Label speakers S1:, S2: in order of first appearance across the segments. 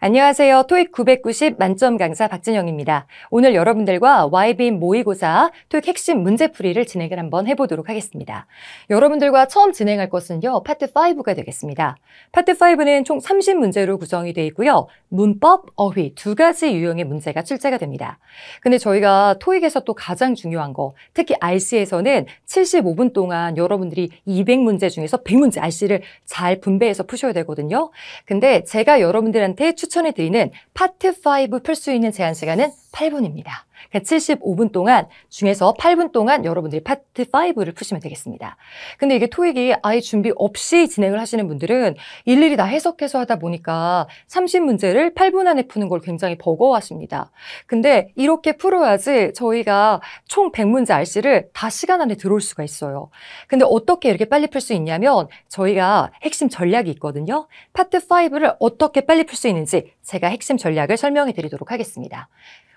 S1: 안녕하세요. 토익 990 만점 강사 박진영입니다. 오늘 여러분들과 YBIM 모의고사 토익 핵심 문제풀이를 진행을 한번 해보도록 하겠습니다. 여러분들과 처음 진행할 것은요. 파트 5가 되겠습니다. 파트 5는 총 30문제로 구성이 되어 있고요. 문법, 어휘 두 가지 유형의 문제가 출제가 됩니다. 근데 저희가 토익에서 또 가장 중요한 거, 특히 RC에서는 75분 동안 여러분들이 200문제 중에서 100문제 RC를 잘 분배해서 푸셔야 되거든요. 근데 제가 여러분들한테 추천해드리는 파트 5 풀 수 있는 제한 시간은 8분입니다. 그러니까 75분 동안 중에서 8분 동안 여러분들이 파트 5를 푸시면 되겠습니다. 근데 이게 토익이 아예 준비 없이 진행을 하시는 분들은 일일이 다 해석해서 하다 보니까 30문제를 8분 안에 푸는 걸 굉장히 버거워하십니다. 근데 이렇게 풀어야지 저희가 총 100문제 RC를 다 시간 안에 들어올 수가 있어요. 근데 어떻게 이렇게 빨리 풀 수 있냐면 저희가 핵심 전략이 있거든요. 파트 5를 어떻게 빨리 풀 수 있는지 제가 핵심 전략을 설명해 드리도록 하겠습니다.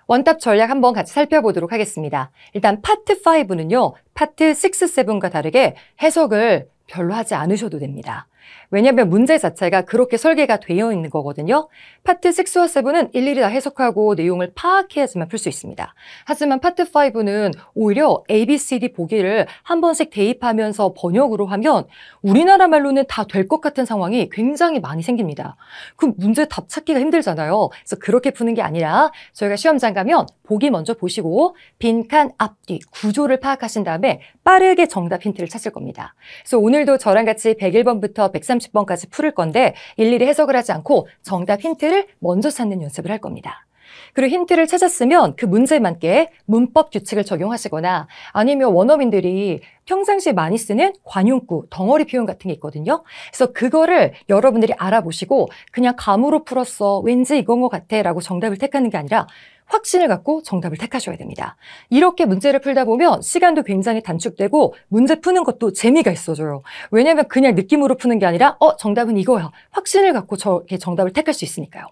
S1: 원탑 전략 한번 같이 살펴보도록 하겠습니다. 일단 파트 5는요. 파트 6, 7과 다르게 해석을 별로 하지 않으셔도 됩니다. 왜냐하면 문제 자체가 그렇게 설계가 되어 있는 거거든요. 파트 6와 7은 일일이 다 해석하고 내용을 파악해야지만 풀 수 있습니다. 하지만 파트 5는 오히려 A, B, C, D 보기를 한 번씩 대입하면서 번역으로 하면 우리나라 말로는 다 될 것 같은 상황이 굉장히 많이 생깁니다. 그럼 문제 답 찾기가 힘들잖아요. 그래서 그렇게 푸는 게 아니라 저희가 시험장 가면 보기 먼저 보시고 빈칸 앞뒤 구조를 파악하신 다음에 빠르게 정답 힌트를 찾을 겁니다. 그래서 오늘도 저랑 같이 101번부터 130번까지 풀을 건데 일일이 해석을 하지 않고 정답 힌트를 먼저 찾는 연습을 할 겁니다. 그리고 힌트를 찾았으면 그 문제에 맞게 문법 규칙을 적용하시거나 아니면 원어민들이 평상시에 많이 쓰는 관용구, 덩어리 표현 같은 게 있거든요. 그래서 그거를 여러분들이 알아보시고 그냥 감으로 풀었어, 왠지 이건 것 같아 라고 정답을 택하는 게 아니라 확신을 갖고 정답을 택하셔야 됩니다. 이렇게 문제를 풀다 보면 시간도 굉장히 단축되고 문제 푸는 것도 재미가 있어져요. 왜냐하면 그냥 느낌으로 푸는 게 아니라 정답은 이거야. 확신을 갖고 정답을 택할 수 있으니까요.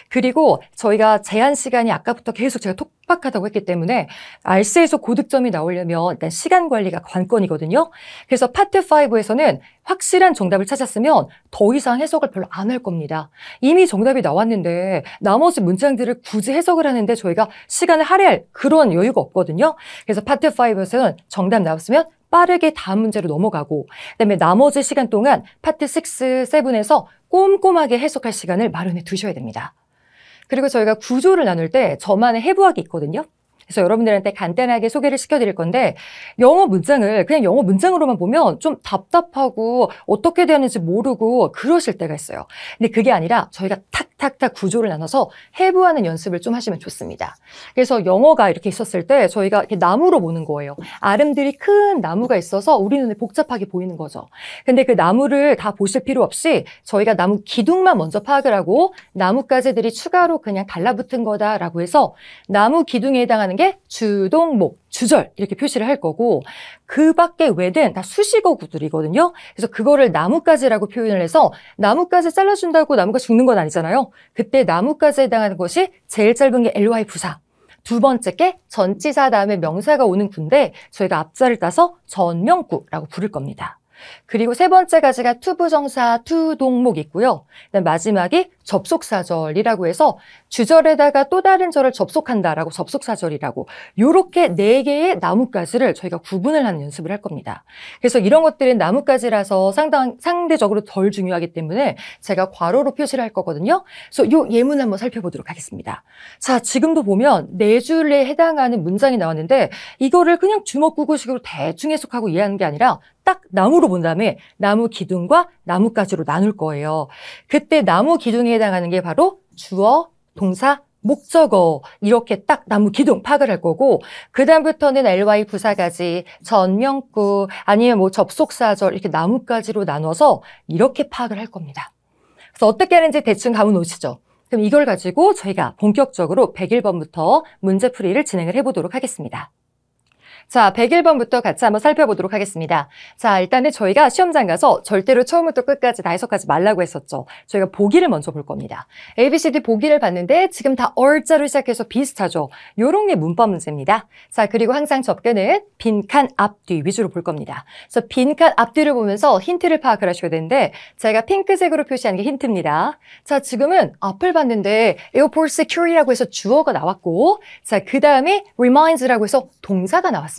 S1: 그리고 저희가 제한 시간이 아까부터 계속 제가 톡박하다고 했기 때문에 RC에서 고득점이 나오려면 일단 시간 관리가 관건이거든요. 그래서 파트 5에서는 확실한 정답을 찾았으면 더 이상 해석을 별로 안 할 겁니다. 이미 정답이 나왔는데 나머지 문장들을 굳이 해석을 하는데 저희가 시간을 할애할 그런 여유가 없거든요. 그래서 파트 5에서는 정답 나왔으면 빠르게 다음 문제로 넘어가고 그다음에 나머지 시간 동안 파트 6, 7에서 꼼꼼하게 해석할 시간을 마련해 두셔야 됩니다. 그리고 저희가 구조를 나눌 때 저만의 해부학이 있거든요. 그래서 여러분들한테 간단하게 소개를 시켜드릴 건데 영어 문장을 그냥 영어 문장으로만 보면 좀 답답하고 어떻게 되는지 모르고 그러실 때가 있어요. 근데 그게 아니라 저희가 탁탁탁 구조를 나눠서 해부하는 연습을 좀 하시면 좋습니다. 그래서 영어가 이렇게 있었을 때 저희가 이렇게 나무로 보는 거예요. 아름드리 큰 나무가 있어서 우리 눈에 복잡하게 보이는 거죠. 근데 그 나무를 다 보실 필요 없이 저희가 나무 기둥만 먼저 파악을 하고 나뭇가지들이 추가로 그냥 달라붙은 거다라고 해서 나무 기둥에 해당하는 게 주동목, 주절 이렇게 표시를 할 거고 그 밖에 외는 다 수식어구들이거든요. 그래서 그거를 나뭇가지라고 표현을 해서 나뭇가지 잘라준다고 나무가 죽는 건 아니잖아요. 그때 나뭇가지에 해당하는 것이 제일 짧은 게 ly 부사. 두 번째 게 전치사 다음에 명사가 오는 구인데 저희가 앞자를 따서 전명구라고 부를 겁니다. 그리고 세 번째 가지가 투부정사, 투동목 있고요. 그다음 마지막이 접속사절이라고 해서 주절에다가 또 다른 절을 접속한다라고 접속사절이라고 이렇게 4개의 나뭇가지를 저희가 구분을 하는 연습을 할 겁니다. 그래서 이런 것들은 나뭇가지라서 상대적으로 덜 중요하기 때문에 제가 괄호로 표시를 할 거거든요. 그래서 이 예문 한번 살펴보도록 하겠습니다. 자, 지금도 보면 4줄에 해당하는 문장이 나왔는데 이거를 그냥 주먹구구식으로 대충 해석하고 이해하는 게 아니라 딱 나무로 본 다음에 나무 기둥과 나뭇가지로 나눌 거예요. 그때 나무 기둥에 해당하는 게 바로 주어, 동사, 목적어 이렇게 딱 나무 기둥 파악을 할 거고 그 다음부터는 ly 부사가지, 전명구 아니면 뭐 접속사절 이렇게 나뭇가지로 나눠서 이렇게 파악을 할 겁니다. 그래서 어떻게 하는지 대충 감은 오시죠? 그럼 이걸 가지고 저희가 본격적으로 101번부터 문제풀이를 진행을 해보도록 하겠습니다. 자, 101번부터 같이 한번 살펴보도록 하겠습니다. 자, 일단은 저희가 시험장 가서 절대로 처음부터 끝까지 다 해석하지 말라고 했었죠. 저희가 보기를 먼저 볼 겁니다. A, B, C, D 보기를 봤는데 지금 다 얼자로 시작해서 비슷하죠. 요런 게 문법 문제입니다. 자, 그리고 항상 접근은 빈칸 앞뒤 위주로 볼 겁니다. 그래서 빈칸 앞뒤를 보면서 힌트를 파악을 하셔야 되는데 제가 핑크색으로 표시한 게 힌트입니다. 자, 지금은 앞을 봤는데 airport security라고 해서 주어가 나왔고 자, 그 다음에 reminds라고 해서 동사가 나왔습니다.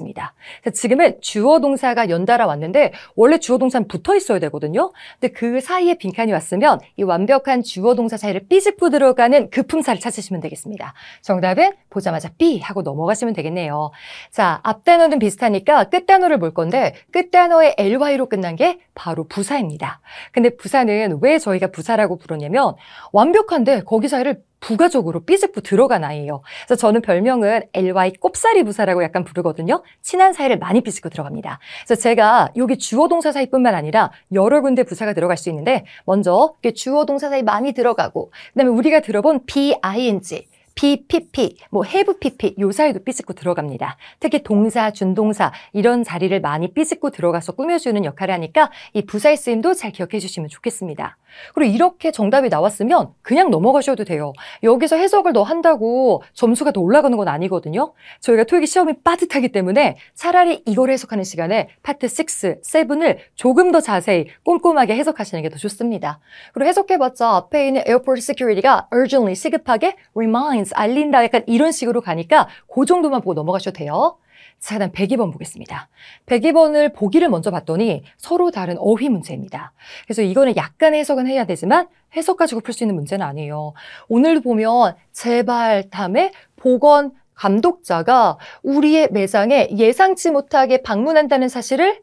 S1: 지금은 주어 동사가 연달아 왔는데 원래 주어 동사는 붙어 있어야 되거든요. 근데 그 사이에 빈칸이 왔으면 이 완벽한 주어 동사 사이를 삐집고 들어가는 그 품사를 찾으시면 되겠습니다. 정답은 보자마자 B 하고 넘어가시면 되겠네요. 자, 앞 단어는 비슷하니까 끝 단어를 볼 건데 끝 단어의 ly로 끝난 게 바로 부사입니다. 근데 부사는 왜 저희가 부사라고 부르냐면 완벽한데 거기 사이를 부가적으로 삐집고 들어간 아이예요. 그래서 저는 별명은 ly 꼽사리 부사라고 약간 부르거든요. 친한 사이를 많이 삐집고 들어갑니다. 그래서 제가 여기 주어 동사 사이뿐만 아니라 여러 군데 부사가 들어갈 수 있는데 먼저 주어 동사 사이 많이 들어가고 그다음에 우리가 들어본 BING BPP, have PP 요 사이도 삐집고 들어갑니다. 특히 동사, 준동사 이런 자리를 많이 삐집고 들어가서 꾸며주는 역할을 하니까 이 부사의 쓰임도 잘 기억해 주시면 좋겠습니다. 그리고 이렇게 정답이 나왔으면 그냥 넘어가셔도 돼요. 여기서 해석을 더 한다고 점수가 더 올라가는 건 아니거든요. 저희가 토익 시험이 빠듯하기 때문에 차라리 이걸 해석하는 시간에 파트 6, 7을 조금 더 자세히 꼼꼼하게 해석하시는 게 더 좋습니다. 그리고 해석해봤자 앞에 있는 airport security가 urgently 시급하게 reminds 알린다 약간 이런 식으로 가니까 그 정도만 보고 넘어가셔도 돼요. 자, 그다음 102번 보겠습니다. 102번을 보기를 먼저 봤더니 서로 다른 어휘 문제입니다. 그래서 이거는 약간 해석은 해야 되지만 해석 가지고 풀 수 있는 문제는 아니에요. 오늘도 보면 제발 다음에 보건 감독자가 우리의 매장에 예상치 못하게 방문한다는 사실을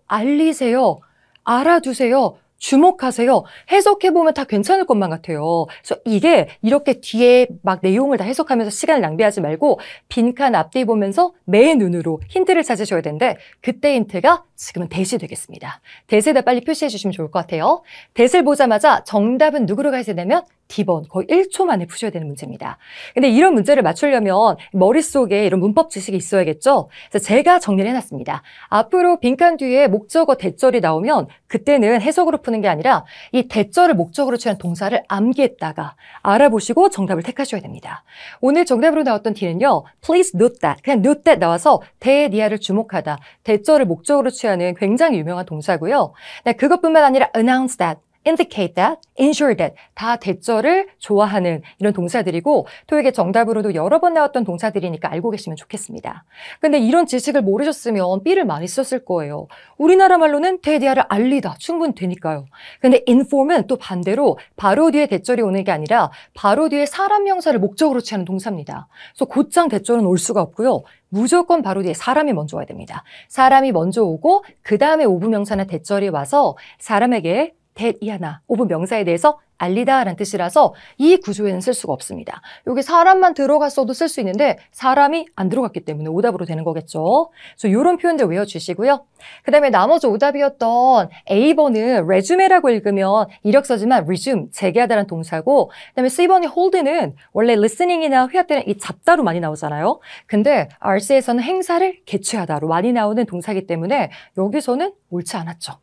S1: 알리세요. 알아두세요. 주목하세요. 해석해보면 다 괜찮을 것만 같아요. 그래서 이게 이렇게 뒤에 막 내용을 다 해석하면서 시간을 낭비하지 말고 빈칸 앞뒤 보면서 매 눈으로 힌트를 찾으셔야 되는데 그때 힌트가 지금은 대시 되겠습니다. 대시에다 빨리 표시해 주시면 좋을 것 같아요. 대시를 보자마자 정답은 누구로 가야 되냐면 D번 거의 1초 만에 푸셔야 되는 문제입니다. 근데 이런 문제를 맞추려면 머릿속에 이런 문법 지식이 있어야겠죠? 그래서 제가 정리를 해놨습니다. 앞으로 빈칸 뒤에 목적어 대절이 나오면 그때는 해석으로 푸는 게 아니라 이 대절을 목적으로 취한 동사를 암기했다가 알아보시고 정답을 택하셔야 됩니다. 오늘 정답으로 나왔던 D는요. Please note that. 그냥 note that 나와서 대니아를 주목하다. 대절을 목적으로 취하는 굉장히 유명한 동사고요. 그것뿐만 아니라 announce that. indicate that, ensure that 다 대절을 좋아하는 이런 동사들이고 토익의 정답으로도 여러 번 나왔던 동사들이니까 알고 계시면 좋겠습니다. 근데 이런 지식을 모르셨으면 B를 많이 썼을 거예요. 우리나라 말로는 대디아를 알리다 충분히 되니까요. 근데 inform은 또 반대로 바로 뒤에 대절이 오는 게 아니라 바로 뒤에 사람 명사를 목적으로 취하는 동사입니다. 그래서 곧장 대절은 올 수가 없고요. 무조건 바로 뒤에 사람이 먼저 와야 됩니다. 사람이 먼저 오고 그 다음에 오브 명사나 대절이 와서 사람에게 대이하나 오브 명사에 대해서 알리다라는 뜻이라서 이 구조에는 쓸 수가 없습니다. 여기 사람만 들어갔어도 쓸 수 있는데 사람이 안 들어갔기 때문에 오답으로 되는 거겠죠. 그래서 이런 표현들 외워주시고요. 그 다음에 나머지 오답이었던 A번은 resume라고 읽으면 이력서지만 resume, 재개하다라는 동사고 그 다음에 C번이 hold는 원래 listening이나 회화 때는 이 잡다로 많이 나오잖아요. 근데 RC에서는 행사를 개최하다로 많이 나오는 동사이기 때문에 여기서는 옳지 않았죠.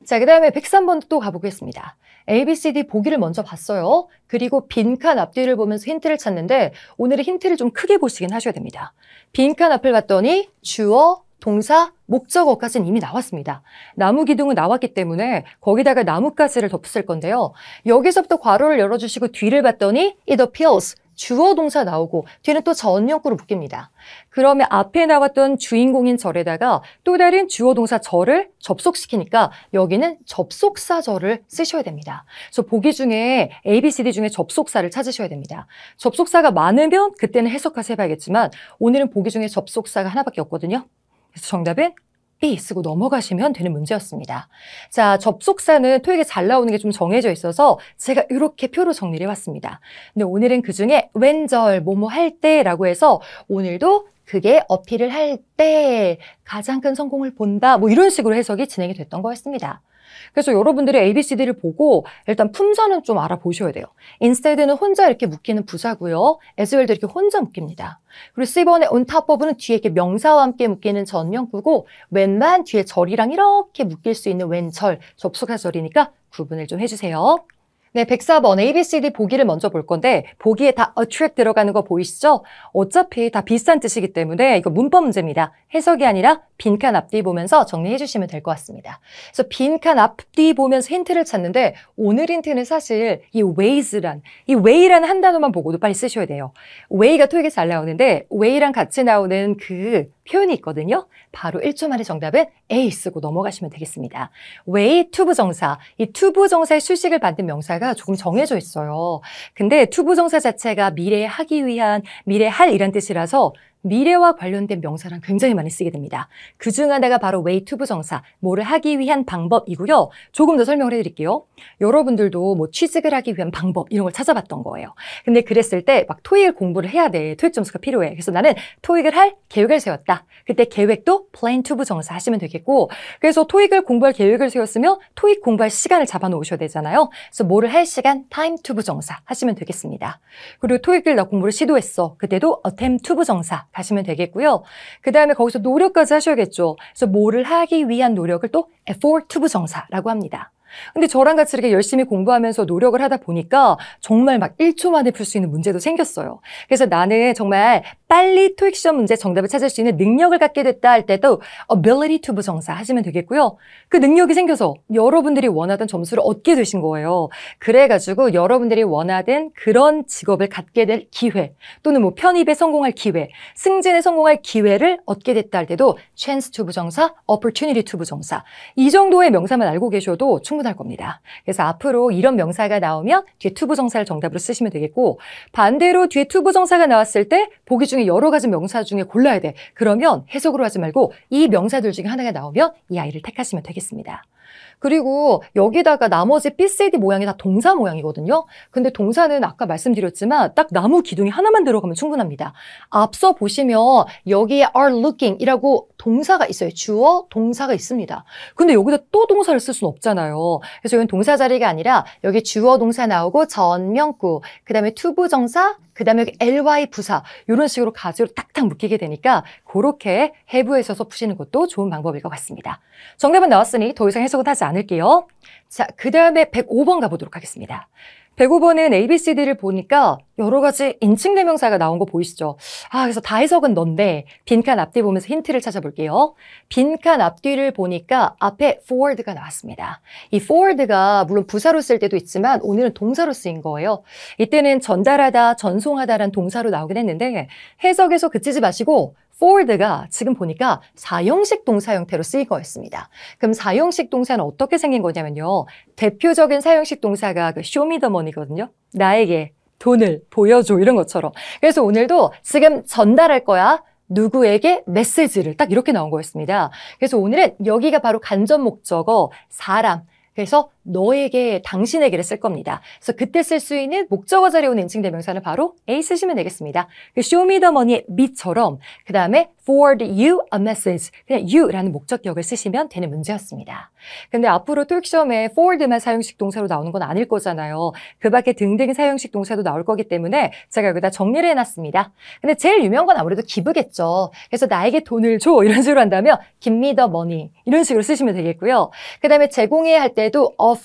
S1: 자, 그 다음에 103번 또 가보겠습니다. A, B, C, D 보기를 먼저 봤어요. 그리고 빈칸 앞뒤를 보면서 힌트를 찾는데 오늘은 힌트를 좀 크게 보시긴 하셔야 됩니다. 빈칸 앞을 봤더니 주어, 동사, 목적어까지는 이미 나왔습니다. 나무 기둥은 나왔기 때문에 거기다가 나뭇가지를 덧붙일 건데요. 여기서부터 괄호를 열어주시고 뒤를 봤더니 it appeals. 주어 동사 나오고 뒤는 또 전역구로 묶입니다. 그러면 앞에 나왔던 주인공인 절에다가 또 다른 주어 동사 절을 접속시키니까 여기는 접속사절을 쓰셔야 됩니다. 그래서 보기 중에 A, B, C, D 중에 접속사를 찾으셔야 됩니다. 접속사가 많으면 그때는 해석해서 해봐야겠지만 오늘은 보기 중에 접속사가 하나밖에 없거든요. 그래서 정답은 B 쓰고 넘어가시면 되는 문제였습니다. 자, 접속사는 토익에 잘 나오는 게 좀 정해져 있어서 제가 이렇게 표로 정리를 해왔습니다. 근데 오늘은 그중에 웬절, 뭐뭐 할 때라고 해서 오늘도 그게 어필을 할 때 가장 큰 성공을 본다 뭐 이런 식으로 해석이 진행이 됐던 거였습니다. 그래서 여러분들이 ABCD를 보고 일단 품사는 좀 알아보셔야 돼요. instead는 혼자 이렇게 묶이는 부사고요. as well도 이렇게 혼자 묶입니다. 그리고 C번의 on top of는 뒤에 이렇게 명사와 함께 묶이는 전명구고 when만 뒤에 절이랑 이렇게 묶일 수 있는 when절, 접속사절이니까 구분을 좀 해주세요. 네, 104번 ABCD 보기를 먼저 볼 건데 보기에 다 attract 들어가는 거 보이시죠? 어차피 다 비슷한 뜻이기 때문에 이거 문법 문제입니다. 해석이 아니라 빈칸 앞뒤 보면서 정리해 주시면 될 것 같습니다. 그래서 빈칸 앞뒤 보면서 힌트를 찾는데 오늘 힌트는 사실 이 way라는 한 단어만 보고도 빨리 쓰셔야 돼요. way가 토익에 잘 나오는데 way랑 같이 나오는 그 표현이 있거든요. 바로 1초 만에 정답은 A 쓰고 넘어가시면 되겠습니다. way 투부정사, 이 투부정사의 수식을 받는 명사가 조금 정해져 있어요. 근데 투부정사 자체가 미래에 하기 위한, 미래에 할 이란 뜻이라서 미래와 관련된 명사랑 굉장히 많이 쓰게 됩니다. 그중 하나가 바로 way 투부정사, 뭐를 하기 위한 방법이고요. 조금 더 설명을 해드릴게요. 여러분들도 뭐 취직을 하기 위한 방법 이런 걸 찾아봤던 거예요. 근데 그랬을 때 막 토익을 공부를 해야 돼. 토익 점수가 필요해. 그래서 나는 토익을 할 계획을 세웠다. 그때 계획도 plan 투부정사 하시면 되겠고, 그래서 토익을 공부할 계획을 세웠으면 토익 공부할 시간을 잡아놓으셔야 되잖아요. 그래서 뭐를 할 시간 time 투부정사 하시면 되겠습니다. 그리고 토익을 나 공부를 시도했어. 그때도 attempt 투부정사 하시면 되겠고요. 그 다음에 거기서 노력까지 하셔야겠죠. 그래서 뭐를 하기 위한 노력을 또 effort 투부정사라고 합니다. 근데 저랑 같이 이렇게 열심히 공부하면서 노력을 하다 보니까 정말 막 1초 만에 풀 수 있는 문제도 생겼어요. 그래서 나는 정말 빨리 토익 시험 문제 정답을 찾을 수 있는 능력을 갖게 됐다 할 때도 ability 투부정사 하시면 되겠고요. 그 능력이 생겨서 여러분들이 원하던 점수를 얻게 되신 거예요. 그래가지고 여러분들이 원하던 그런 직업을 갖게 될 기회, 또는 뭐 편입에 성공할 기회, 승진에 성공할 기회를 얻게 됐다 할 때도 chance 투부정사, opportunity 투부정사, 이 정도의 명사만 알고 계셔도 충분할 겁니다. 그래서 앞으로 이런 명사가 나오면 뒤에 투부정사를 정답으로 쓰시면 되겠고, 반대로 뒤에 투부정사가 나왔을 때 보기 중에 여러 가지 명사 중에 골라야 돼. 그러면 해석으로 하지 말고 이 명사들 중에 하나가 나오면 이 아이를 택하시면 되겠습니다. 그리고 여기다가 나머지 B, C, D 모양이 다 동사 모양이거든요. 근데 동사는 아까 말씀드렸지만 딱 나무 기둥이 하나만 들어가면 충분합니다. 앞서 보시면 여기에 are looking 이라고 동사가 있어요. 주어, 동사가 있습니다. 근데 여기다 또 동사를 쓸 수는 없잖아요. 그래서 여기는 동사 자리가 아니라 여기 주어, 동사 나오고 전명구, 그 다음에 투부정사, 그 다음에 여기 ly 부사 이런 식으로 가지로 딱딱 묶이게 되니까 그렇게 have에 있어서 푸시는 것도 좋은 방법일 것 같습니다. 정답은 나왔으니 더 이상 해석은 하지 않을게요. 자, 그 다음에 105번 가보도록 하겠습니다. 105번은 ABCD를 보니까 여러 가지 인칭대명사가 나온 거 보이시죠? 그래서 다 해석은 넌데 빈칸 앞뒤 보면서 힌트를 찾아볼게요. 빈칸 앞뒤를 보니까 앞에 forward가 나왔습니다. 이 forward가 물론 부사로 쓸 때도 있지만 오늘은 동사로 쓰인 거예요. 이때는 전달하다, 전송하다라는 동사로 나오긴 했는데 해석에서 그치지 마시고 forward가 지금 보니까 사형식 동사 형태로 쓰인 거였습니다. 그럼 사형식 동사는 어떻게 생긴 거냐면요. 대표적인 사형식 동사가 그 show me the money거든요. 나에게 돈을 보여줘 이런 것처럼. 그래서 오늘도 지금 전달할 거야. 누구에게 메시지를 딱 이렇게 나온 거였습니다. 그래서 오늘은 여기가 바로 간접 목적어 사람. 그래서 너에게, 당신에게를 쓸 겁니다. 그래서 그때 쓸 수 있는 목적어 자리에 온 인칭대명사는 바로 A 쓰시면 되겠습니다. 그 show me the money의 me처럼 그 다음에 forward you a message, 그냥 you라는 목적격을 쓰시면 되는 문제였습니다. 근데 앞으로 토익 시험에 forward만 사용식 동사로 나오는 건 아닐 거잖아요. 그 밖에 등등 사용식 동사도 나올 거기 때문에 제가 여기다 정리를 해놨습니다. 근데 제일 유명한 건 아무래도 기부겠죠. 그래서 나에게 돈을 줘 이런 식으로 한다면 give me the money 이런 식으로 쓰시면 되겠고요. 그 다음에 제공해 할 때도 offer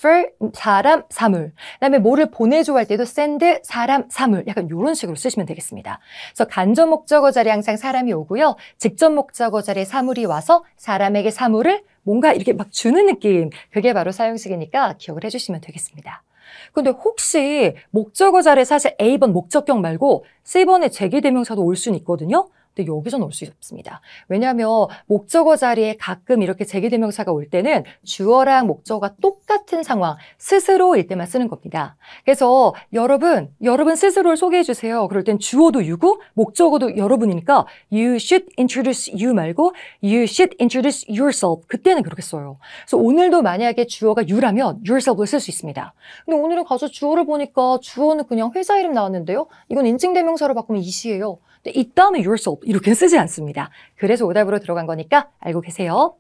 S1: 사람, 사물. 그 다음에 뭐를 보내줘 할 때도 send 사람, 사물. 약간 이런 식으로 쓰시면 되겠습니다. 그래서 간접 목적어 자리에 항상 사람이 오고요. 직접 목적어 자리에 사물이 와서 사람에게 사물을 뭔가 이렇게 막 주는 느낌. 그게 바로 사용식이니까 기억을 해주시면 되겠습니다. 근데 혹시 목적어 자리에 사실 A번 목적격 말고 C번에 제기대명사도 올 수는 있거든요. 근데 여기서는 올 수 없습니다. 왜냐하면 목적어 자리에 가끔 이렇게 제기대명사가 올 때는 주어랑 목적어가 똑같은 상황, 스스로일 때만 쓰는 겁니다. 그래서 여러분 스스로를 소개해 주세요. 그럴 땐 주어도 you고 목적어도 여러분이니까 you should introduce you 말고 you should introduce yourself. 그때는 그렇게 써요. 그래서 오늘도 만약에 주어가 you라면 yourself을 쓸 수 있습니다. 근데 오늘은 가서 주어를 보니까 주어는 그냥 회사 이름 나왔는데요. 이건 인칭대명사로 바꾸면 이시예요. 근데 이 다음에 yourself 이렇게는 쓰지 않습니다. 그래서 오답으로 들어간 거니까 알고 계세요.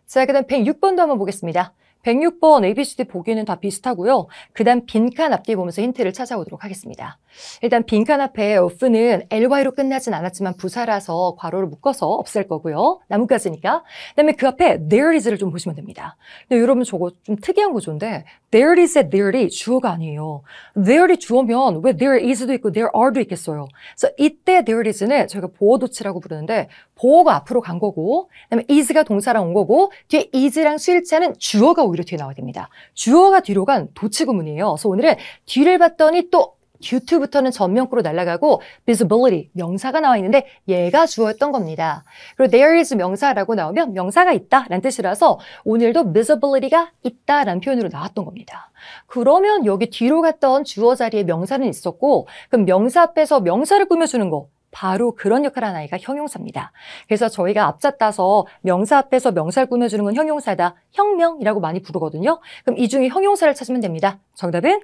S1: 자, 그 다음 106번도 한번 보겠습니다. 106번 ABCD 보기는 다 비슷하고요. 그 다음 빈칸 앞뒤 보면서 힌트를 찾아오도록 하겠습니다. 일단 빈칸 앞에 of는 ly로 끝나진 않았지만 부사라서 괄호를 묶어서 없앨 거고요. 나뭇가지니까. 그다음에 그 앞에 there is를 좀 보시면 됩니다. 근데 여러분 저거 좀 특이한 구조인데 there is의 there이 주어가 아니에요. there이 주어면 왜 there is도 있고 there are도 있겠어요. 그래서 이때 there is는 저희가 보어 도치라고 부르는데 보어가 앞으로 간 거고 그다음에 is가 동사랑 온 거고 뒤에 is랑 수일치하는 주어가 오히려 뒤에 나와야 됩니다. 주어가 뒤로 간 도치 구문이에요. 그래서 오늘은 뒤를 봤더니 또 due to부터는 전명구로 날아가고 visibility, 명사가 나와 있는데 얘가 주어였던 겁니다. 그리고 there is 명사라고 나오면 명사가 있다라는 뜻이라서 오늘도 visibility가 있다라는 표현으로 나왔던 겁니다. 그러면 여기 뒤로 갔던 주어 자리에 명사는 있었고 그럼 명사 앞에서 명사를 꾸며주는 거 바로 그런 역할을 하는 아이가 형용사입니다. 그래서 저희가 앞자 따서 명사 앞에서 명사를 꾸며주는 건 형용사다. 형명이라고 많이 부르거든요. 그럼 이 중에 형용사를 찾으면 됩니다. 정답은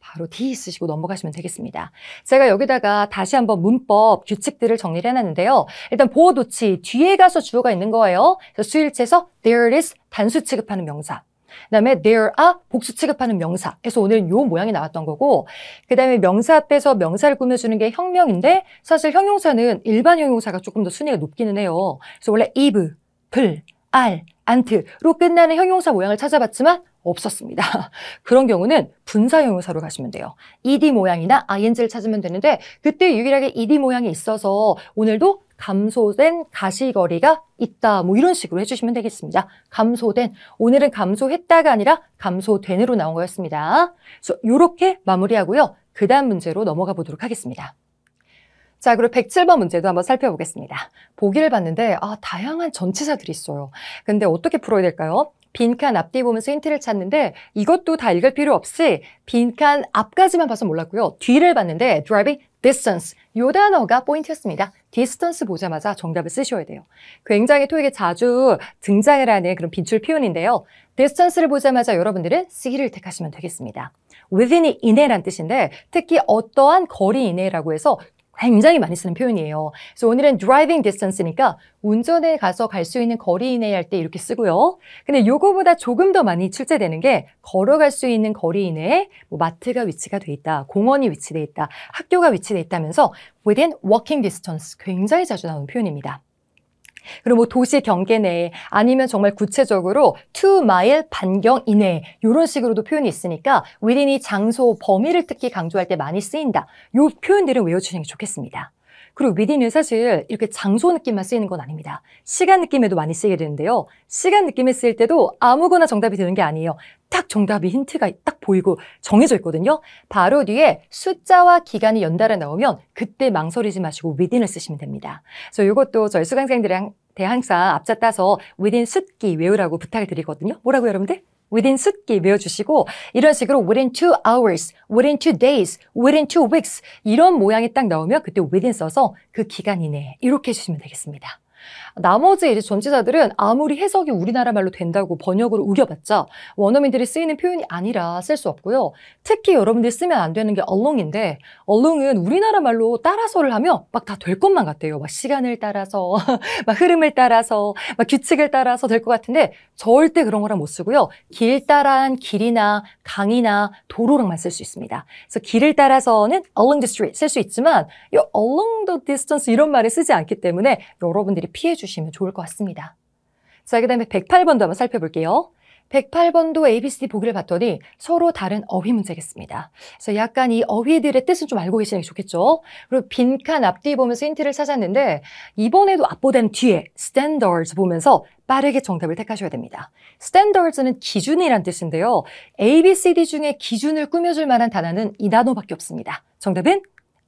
S1: 바로 D 쓰시고 넘어가시면 되겠습니다. 제가 여기다가 다시 한번 문법 규칙들을 정리를 해놨는데요. 일단 보어 도치 뒤에 가서 주어가 있는 거예요. 그래서 수일체에서 there is 단수 취급하는 명사. 그다음에 there are 복수 취급하는 명사. 그래서 오늘 요 모양이 나왔던 거고 그다음에 명사 앞에서 명사를 꾸며주는 게 형명인데 사실 형용사는 일반 형용사가 조금 더 순위가 높기는 해요. 그래서 원래 if, 불, are, aren't로 끝나는 형용사 모양을 찾아봤지만 없었습니다. 그런 경우는 분사 형용사로 가시면 돼요. ed 모양이나 ing를 찾으면 되는데 그때 유일하게 ed 모양이 있어서 오늘도 감소된 가시거리가 있다. 뭐 이런 식으로 해주시면 되겠습니다. 감소된. 오늘은 감소했다가 아니라 감소된으로 나온 거였습니다. 그래서 이렇게 마무리하고요. 그 다음 문제로 넘어가 보도록 하겠습니다. 자, 그리고 107번 문제도 한번 살펴보겠습니다. 보기를 봤는데 다양한 전치사들이 있어요. 근데 어떻게 풀어야 될까요? 빈칸 앞뒤 보면서 힌트를 찾는데 이것도 다 읽을 필요 없이 빈칸 앞까지만 봐서 몰랐고요. 뒤를 봤는데 driving distance 이 단어가 포인트였습니다. distance 보자마자 정답을 쓰셔야 돼요. 굉장히 토익에 자주 등장을 하는 그런 빈출 표현인데요. distance를 보자마자 여러분들은 C를 택하시면 되겠습니다. within이 이내란 뜻인데 특히 어떠한 거리 이내라고 해서 굉장히 많이 쓰는 표현이에요. 그래서 오늘은 driving distance니까 운전에 가서 갈 수 있는 거리 이내 할 때 이렇게 쓰고요. 근데 요거보다 조금 더 많이 출제되는 게 걸어갈 수 있는 거리 이내에 뭐 마트가 위치가 돼 있다, 공원이 위치돼 있다, 학교가 위치돼 있다면서 within walking distance 굉장히 자주 나오는 표현입니다. 그리고 뭐 도시 경계 내에 아니면 정말 구체적으로 2마일 반경 이내 이런 식으로도 표현이 있으니까 within이 장소, 범위를 특히 강조할 때 많이 쓰인다. 이 표현들은 외워주시는 게 좋겠습니다. 그리고 within은 사실 이렇게 장소 느낌만 쓰이는 건 아닙니다. 시간 느낌에도 많이 쓰이게 되는데요. 시간 느낌에 쓰일 때도 아무거나 정답이 되는 게 아니에요. 딱 정답이 힌트가 딱 보이고 정해져 있거든요. 바로 뒤에 숫자와 기간이 연달아 나오면 그때 망설이지 마시고 within을 쓰시면 됩니다. 그래서 이것도 저희 수강생들한테 항상 앞자 따서 within 숫기 외우라고 부탁을 드리거든요. 뭐라고 여러분들? within 숫기 외워주시고 이런 식으로 within 2 hours, within 2 days, within 2 weeks 이런 모양이 딱 나오면 그때 within 써서 그 기간 이내에 이렇게 해주시면 되겠습니다. 나머지 이제 전치사들은 아무리 해석이 우리나라 말로 된다고 번역으로 우겨봤자 원어민들이 쓰이는 표현이 아니라 쓸 수 없고요. 특히 여러분들이 쓰면 안 되는 게 along인데 along은 우리나라 말로 따라서를 하면 막 다 될 것만 같아요. 막 시간을 따라서, 막 흐름을 따라서, 막 규칙을 따라서 될 것 같은데 절대 그런 거랑 못 쓰고요. 길 따라한 길이나 강이나 도로랑만 쓸 수 있습니다. 그래서 길을 따라서는 along the street 쓸 수 있지만 이 along the distance 이런 말을 쓰지 않기 때문에 여러분들이 피해 주시면 좋을 것 같습니다. 자, 그 다음에 108번도 한번 살펴볼게요. 108번도 ABCD 보기를 봤더니 서로 다른 어휘 문제겠습니다. 그래서 약간 이 어휘들의 뜻은 좀 알고 계시는 게 좋겠죠. 그리고 빈칸 앞뒤 보면서 힌트를 찾았는데 이번에도 앞보다는 뒤에 standards 보면서 빠르게 정답을 택하셔야 됩니다. standards는 기준이란 뜻인데요. ABCD 중에 기준을 꾸며줄 만한 단어는 이 단어밖에 없습니다. 정답은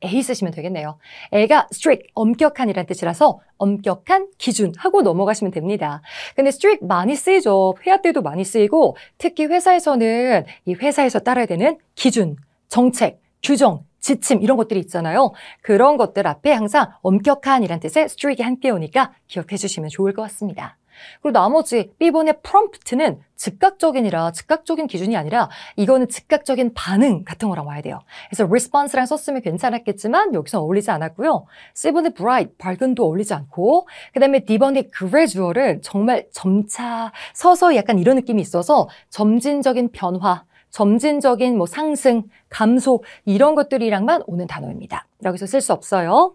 S1: A 쓰시면 되겠네요. A가 strict, 엄격한이란 뜻이라서 엄격한 기준 하고 넘어가시면 됩니다. 근데 strict 많이 쓰이죠. 회화 때도 많이 쓰이고 특히 회사에서는 이 회사에서 따라야 되는 기준, 정책, 규정, 지침 이런 것들이 있잖아요. 그런 것들 앞에 항상 엄격한이란 뜻의 strict이 함께 오니까 기억해 주시면 좋을 것 같습니다. 그리고 나머지 B번의 prompt는 즉각적인이라 즉각적인 기준이 아니라 이거는 즉각적인 반응 같은 거랑 와야 돼요. 그래서 response랑 썼으면 괜찮았겠지만 여기서 어울리지 않았고요. C번의 bright, 밝은도 어울리지 않고 그 다음에 D번의 gradual은 정말 점차 서서히 약간 이런 느낌이 있어서 점진적인 변화, 점진적인 뭐 상승, 감소 이런 것들이랑만 오는 단어입니다. 여기서 쓸 수 없어요.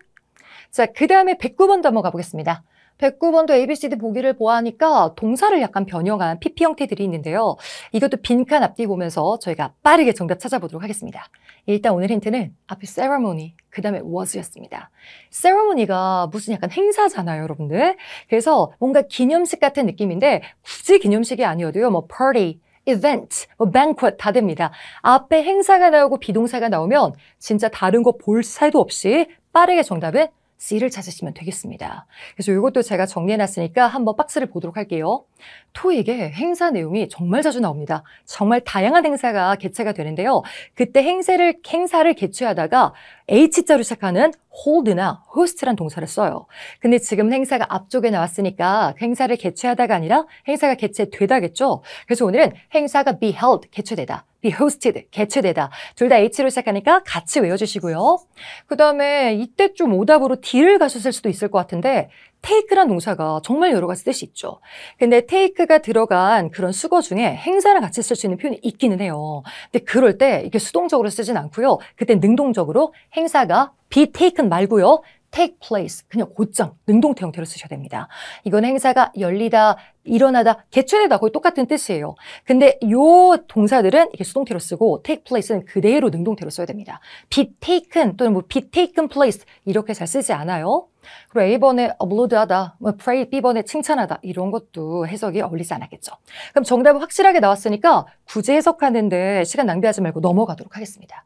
S1: 자, 그 다음에 109번도 한번 가보겠습니다. 109번도 ABCD 보기를 보아하니까 동사를 약간 변형한 PP 형태들이 있는데요. 이것도 빈칸 앞뒤 보면서 저희가 빠르게 정답 찾아보도록 하겠습니다. 일단 오늘 힌트는 앞에 ceremony, 그 다음에 was였습니다. ceremony가 무슨 약간 행사잖아요, 여러분들. 그래서 뭔가 기념식 같은 느낌인데 굳이 기념식이 아니어도요. 뭐 party, event, 뭐 banquet 다 됩니다. 앞에 행사가 나오고 비동사가 나오면 진짜 다른 거 볼 새도 없이 빠르게 정답은 C를 찾으시면 되겠습니다. 그래서 이것도 제가 정리해놨으니까 한번 박스를 보도록 할게요. 토익에 행사 내용이 정말 자주 나옵니다. 정말 다양한 행사가 개최가 되는데요. 그때 행사를 개최하다가 H자로 시작하는 hold나 host란 동사를 써요. 근데 지금 행사가 앞쪽에 나왔으니까 행사를 개최하다가 아니라 행사가 개최되다겠죠. 그래서 오늘은 행사가 be held, 개최되다. be hosted, 개최되다. 둘 다 H로 시작하니까 같이 외워주시고요. 그 다음에 이때 좀 오답으로 D를 가셨을 수도 있을 것 같은데 take란 동사가 정말 여러 가지 뜻이 있죠. 근데 take가 들어간 그런 수거 중에 행사랑 같이 쓸 수 있는 표현이 있기는 해요. 근데 그럴 때 이게 수동적으로 쓰진 않고요. 그때 능동적으로 행사가 be taken 말고요. take place, 그냥 곧장 능동태 형태로 쓰셔야 됩니다. 이건 행사가 열리다, 일어나다, 개최되다 거의 똑같은 뜻이에요. 근데 요 동사들은 이렇게 수동태로 쓰고 take place는 그대로 능동태로 써야 됩니다. be taken 또는 뭐 be taken place 이렇게 잘 쓰지 않아요. 그리고 A번에 upload하다, 뭐 praise, B번에 칭찬하다 이런 것도 해석이 어울리지 않았겠죠. 그럼 정답은 확실하게 나왔으니까 굳이 해석하는데 시간 낭비하지 말고 넘어가도록 하겠습니다.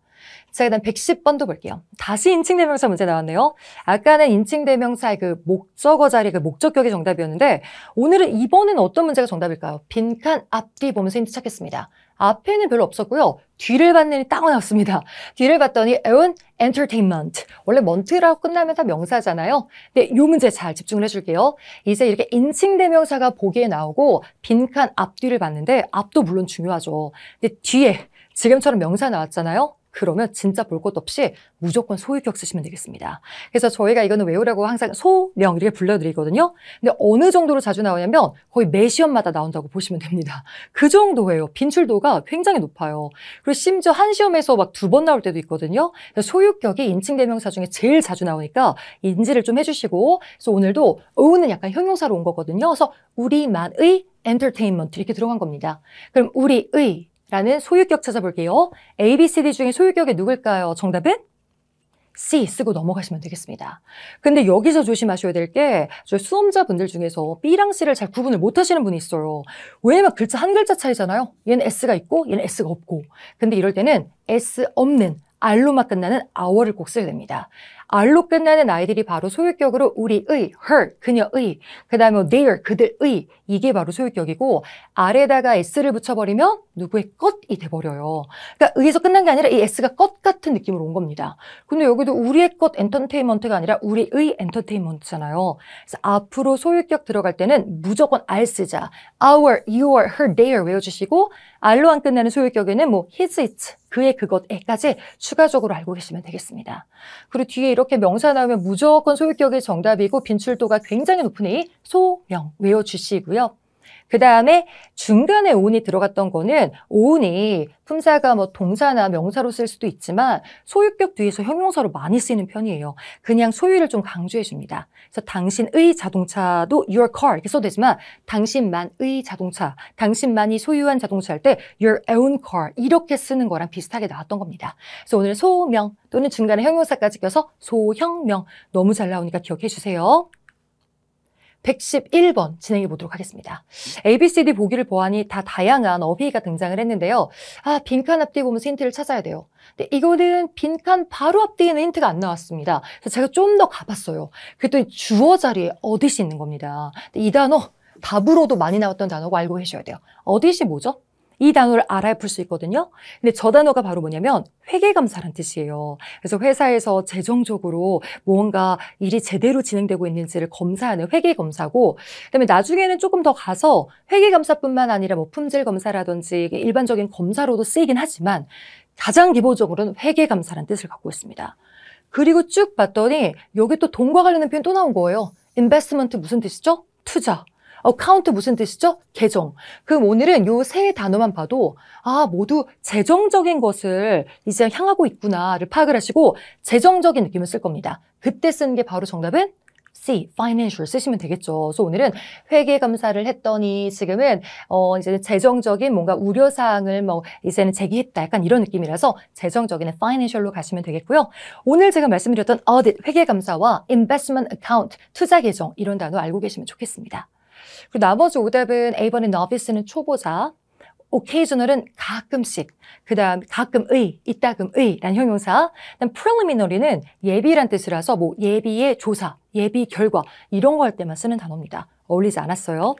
S1: 자, 그다음 110번도 볼게요. 다시 인칭대명사 문제 나왔네요. 아까는 인칭대명사의 그 목적어 자리, 그 목적격이 정답이었는데 오늘은 이번에는 어떤 문제가 정답일까요? 빈칸 앞뒤 보면서 힌트 찾겠습니다. 앞에는 별로 없었고요. 뒤를 봤더니 딱 나왔습니다. 뒤를 봤더니 own entertainment. 원래 멘트라고 끝나면 다 명사잖아요. 근데 이 문제 잘 집중을 해줄게요. 이제 이렇게 인칭대명사가 보기에 나오고 빈칸 앞뒤를 봤는데 앞도 물론 중요하죠. 근데 뒤에 지금처럼 명사 나왔잖아요. 그러면 진짜 볼 것도 없이 무조건 소유격 쓰시면 되겠습니다. 그래서 저희가 이거는 외우라고 항상 소명 이렇게 불러드리거든요. 근데 어느 정도로 자주 나오냐면 거의 매 시험마다 나온다고 보시면 됩니다. 그 정도예요. 빈출도가 굉장히 높아요. 그리고 심지어 한 시험에서 막 2번 나올 때도 있거든요. 소유격이 인칭대명사 중에 제일 자주 나오니까 인지를 좀 해주시고 그래서 오늘도 own은 약간 형용사로 온 거거든요. 그래서 우리만의 entertainment 이렇게 들어간 겁니다. 그럼 우리의 라는 소유격 찾아볼게요. A, B, C, D 중에 소유격이 누굴까요? 정답은 C 쓰고 넘어가시면 되겠습니다. 근데 여기서 조심하셔야 될 게 저희 수험자분들 중에서 B랑 C를 잘 구분을 못 하시는 분이 있어요. 왜냐면 글자 한 글자 차이잖아요. 얘는 S가 있고 얘는 S가 없고. 근데 이럴 때는 S 없는 R로만 끝나는 our를 꼭 써야 됩니다. R로 끝나는 아이들이 바로 소유격으로 우리의, her, 그녀의, 그 다음에 their, 그들의 이게 바로 소유격이고 R에다가 S를 붙여버리면 누구의 것이 돼버려요. 그러니까 의에서 끝난 게 아니라 이 S가 것 같은 느낌으로 온 겁니다. 근데 여기도 우리의 것 엔터테인먼트가 아니라 우리의 엔터테인먼트잖아요. 그래서 앞으로 소유격 들어갈 때는 무조건 R 쓰자. our, your, her, their 외워주시고 R로 안 끝나는 소유격에는 뭐 his, its, 그의 그것에까지 추가적으로 알고 계시면 되겠습니다. 그리고 뒤에 이렇게 명사 나오면 무조건 소유격이 정답이고 빈출도가 굉장히 높으니 소명 외워주시고요. 그 다음에 중간에 own이 들어갔던 거는 own이 품사가 뭐 동사나 명사로 쓸 수도 있지만 소유격 뒤에서 형용사로 많이 쓰이는 편이에요. 그냥 소유를 좀 강조해 줍니다. 그래서 당신의 자동차도 your car 이렇게 써도 되지만 당신만의 자동차, 당신만이 소유한 자동차 할 때 your own car 이렇게 쓰는 거랑 비슷하게 나왔던 겁니다. 그래서 오늘 소명 또는 중간에 형용사까지 껴서 소형명 너무 잘 나오니까 기억해 주세요. 111번 진행해 보도록 하겠습니다. ABCD 보기를 보아하니 다 다양한 어휘가 등장을 했는데요. 빈칸 앞뒤 보면서 힌트를 찾아야 돼요. 근데 이거는 빈칸 바로 앞뒤에는 힌트가 안 나왔습니다. 그래서 제가 좀 더 가봤어요. 그랬더니 주어 자리에 어디시 있는 겁니다. 근데 이 단어 답으로도 많이 나왔던 단어고 알고 계셔야 돼요. 어디시 뭐죠? 이 단어를 알아야 풀 수 있거든요. 근데 저 단어가 바로 뭐냐면 회계감사란 뜻이에요. 그래서 회사에서 재정적으로 뭔가 일이 제대로 진행되고 있는지를 검사하는 회계검사고, 그다음에 나중에는 조금 더 가서 회계감사뿐만 아니라 뭐 품질검사라든지 일반적인 검사로도 쓰이긴 하지만 가장 기본적으로는 회계감사란 뜻을 갖고 있습니다. 그리고 쭉 봤더니 여기 또 돈과 관련된 표현 또 나온 거예요. investment 무슨 뜻이죠? 투자. account 무슨 뜻이죠? 계정. 그럼 오늘은 요 세 단어만 봐도 모두 재정적인 것을 이제 향하고 있구나를 파악을 하시고 재정적인 느낌을 쓸 겁니다. 그때 쓰는 게 바로 정답은 C, financial 쓰시면 되겠죠. 그래서 오늘은 회계감사를 했더니 지금은 이제 재정적인 뭔가 우려사항을 이제는 제기했다. 약간 이런 느낌이라서 재정적인 financial로 가시면 되겠고요. 오늘 제가 말씀드렸던 audit, 회계감사와 investment account, 투자계정 이런 단어 알고 계시면 좋겠습니다. 그리고 나머지 오답은 A번의 novice는 초보자, occasional은 가끔씩, 그 다음 가끔의, 이따금의 라는 형용사, 그다음 preliminary는 예비란 뜻이라서 뭐 예비의 조사, 예비 결과 이런 거 할 때만 쓰는 단어입니다. 어울리지 않았어요.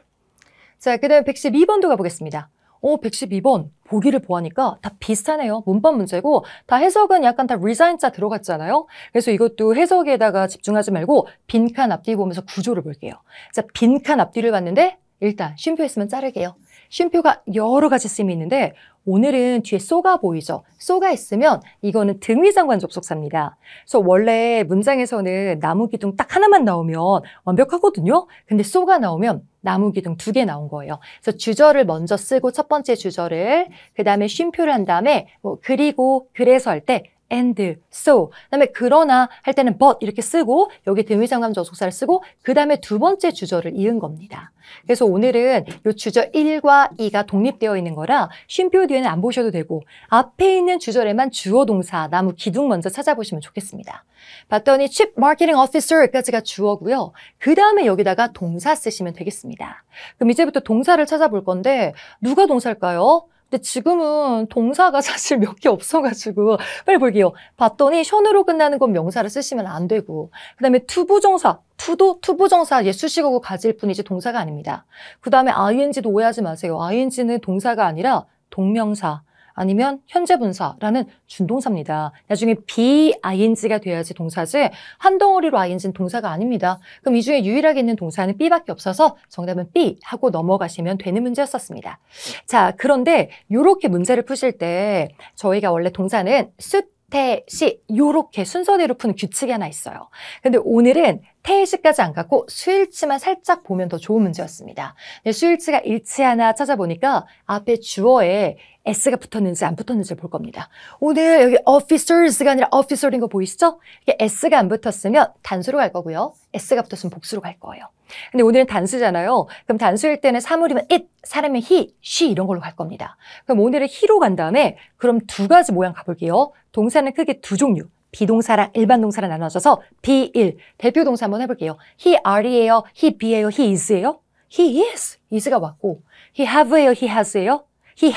S1: 자, 그 다음 112번도 가보겠습니다. 112번 보기를 보니까 다 비슷하네요. 문법 문제고 다 해석은 약간 다 resign자 들어갔잖아요. 그래서 이것도 해석에다가 집중하지 말고 빈칸 앞뒤 보면서 구조를 볼게요. 자, 빈칸 앞뒤를 봤는데 일단 쉼표 있으면 자르게요. 쉼표가 여러 가지 쓰임이 있는데 오늘은 뒤에 쏘가 보이죠? 쏘가 있으면 이거는 등위장관 접속사입니다. 그래서 원래 문장에서는 나무 기둥 딱 하나만 나오면 완벽하거든요. 근데 쏘가 나오면 나무 기둥 2개 나온 거예요. 그래서 주절을 먼저 쓰고 첫 번째 주절을, 그 다음에 쉼표를 한 다음에 그리고 그래서 할 때 and, so, 그다음에 그러나 할 때는 but 이렇게 쓰고 여기 등위장관 접속사를 쓰고 그 다음에 두 번째 주절을 이은 겁니다. 그래서 오늘은 이 주절 1과 2가 독립되어 있는 거라 쉼표 뒤에는 안 보셔도 되고 앞에 있는 주절에만 주어 동사, 나무 기둥 먼저 찾아보시면 좋겠습니다. 봤더니 Chief Marketing Officer까지가 주어고요. 그 다음에 여기다가 동사 쓰시면 되겠습니다. 그럼 이제부터 동사를 찾아볼 건데 누가 동사일까요? 근데 지금은 동사가 사실 몇 개 없어가지고 빨리 볼게요. 봤더니 션으로 끝나는 건 명사를 쓰시면 안 되고, 그 다음에 투부정사, 투도 투부정사 수식어고 가질 뿐이지 동사가 아닙니다. 그 다음에 ing도 오해하지 마세요. ing는 동사가 아니라 동명사 아니면 현재분사라는 준동사입니다. 나중에 be-ing가 돼야지 동사지 한 덩어리로 ing는 동사가 아닙니다. 그럼 이 중에 유일하게 있는 동사는 be밖에 없어서 정답은 be 하고 넘어가시면 되는 문제였었습니다. 자, 그런데 이렇게 문제를 푸실 때 저희가 원래 동사는 수태시 이렇게 순서대로 푸는 규칙이 하나 있어요. 근데 오늘은 태시까지 안 갖고 수일치만 살짝 보면 더 좋은 문제였습니다. 수일치가 일치 하나 찾아보니까 앞에 주어에 S가 붙었는지 안 붙었는지 볼 겁니다. 오늘 여기 officers가 아니라 officer인 거 보이시죠? 이게 S가 안 붙었으면 단수로 갈 거고요. S가 붙었으면 복수로 갈 거예요. 근데 오늘은 단수잖아요. 그럼 단수일 때는 사물이면 it, 사람이면 he, she 이런 걸로 갈 겁니다. 그럼 오늘은 he로 간 다음에 그럼 두 가지 모양 가볼게요. 동사는 크게 두 종류. 비동사랑 일반 동사랑 나눠져서 be, il. 대표 동사 한번 해볼게요. he are예요? he be예요? he is예요? he is. is가 왔고 he have예요? he has예요? he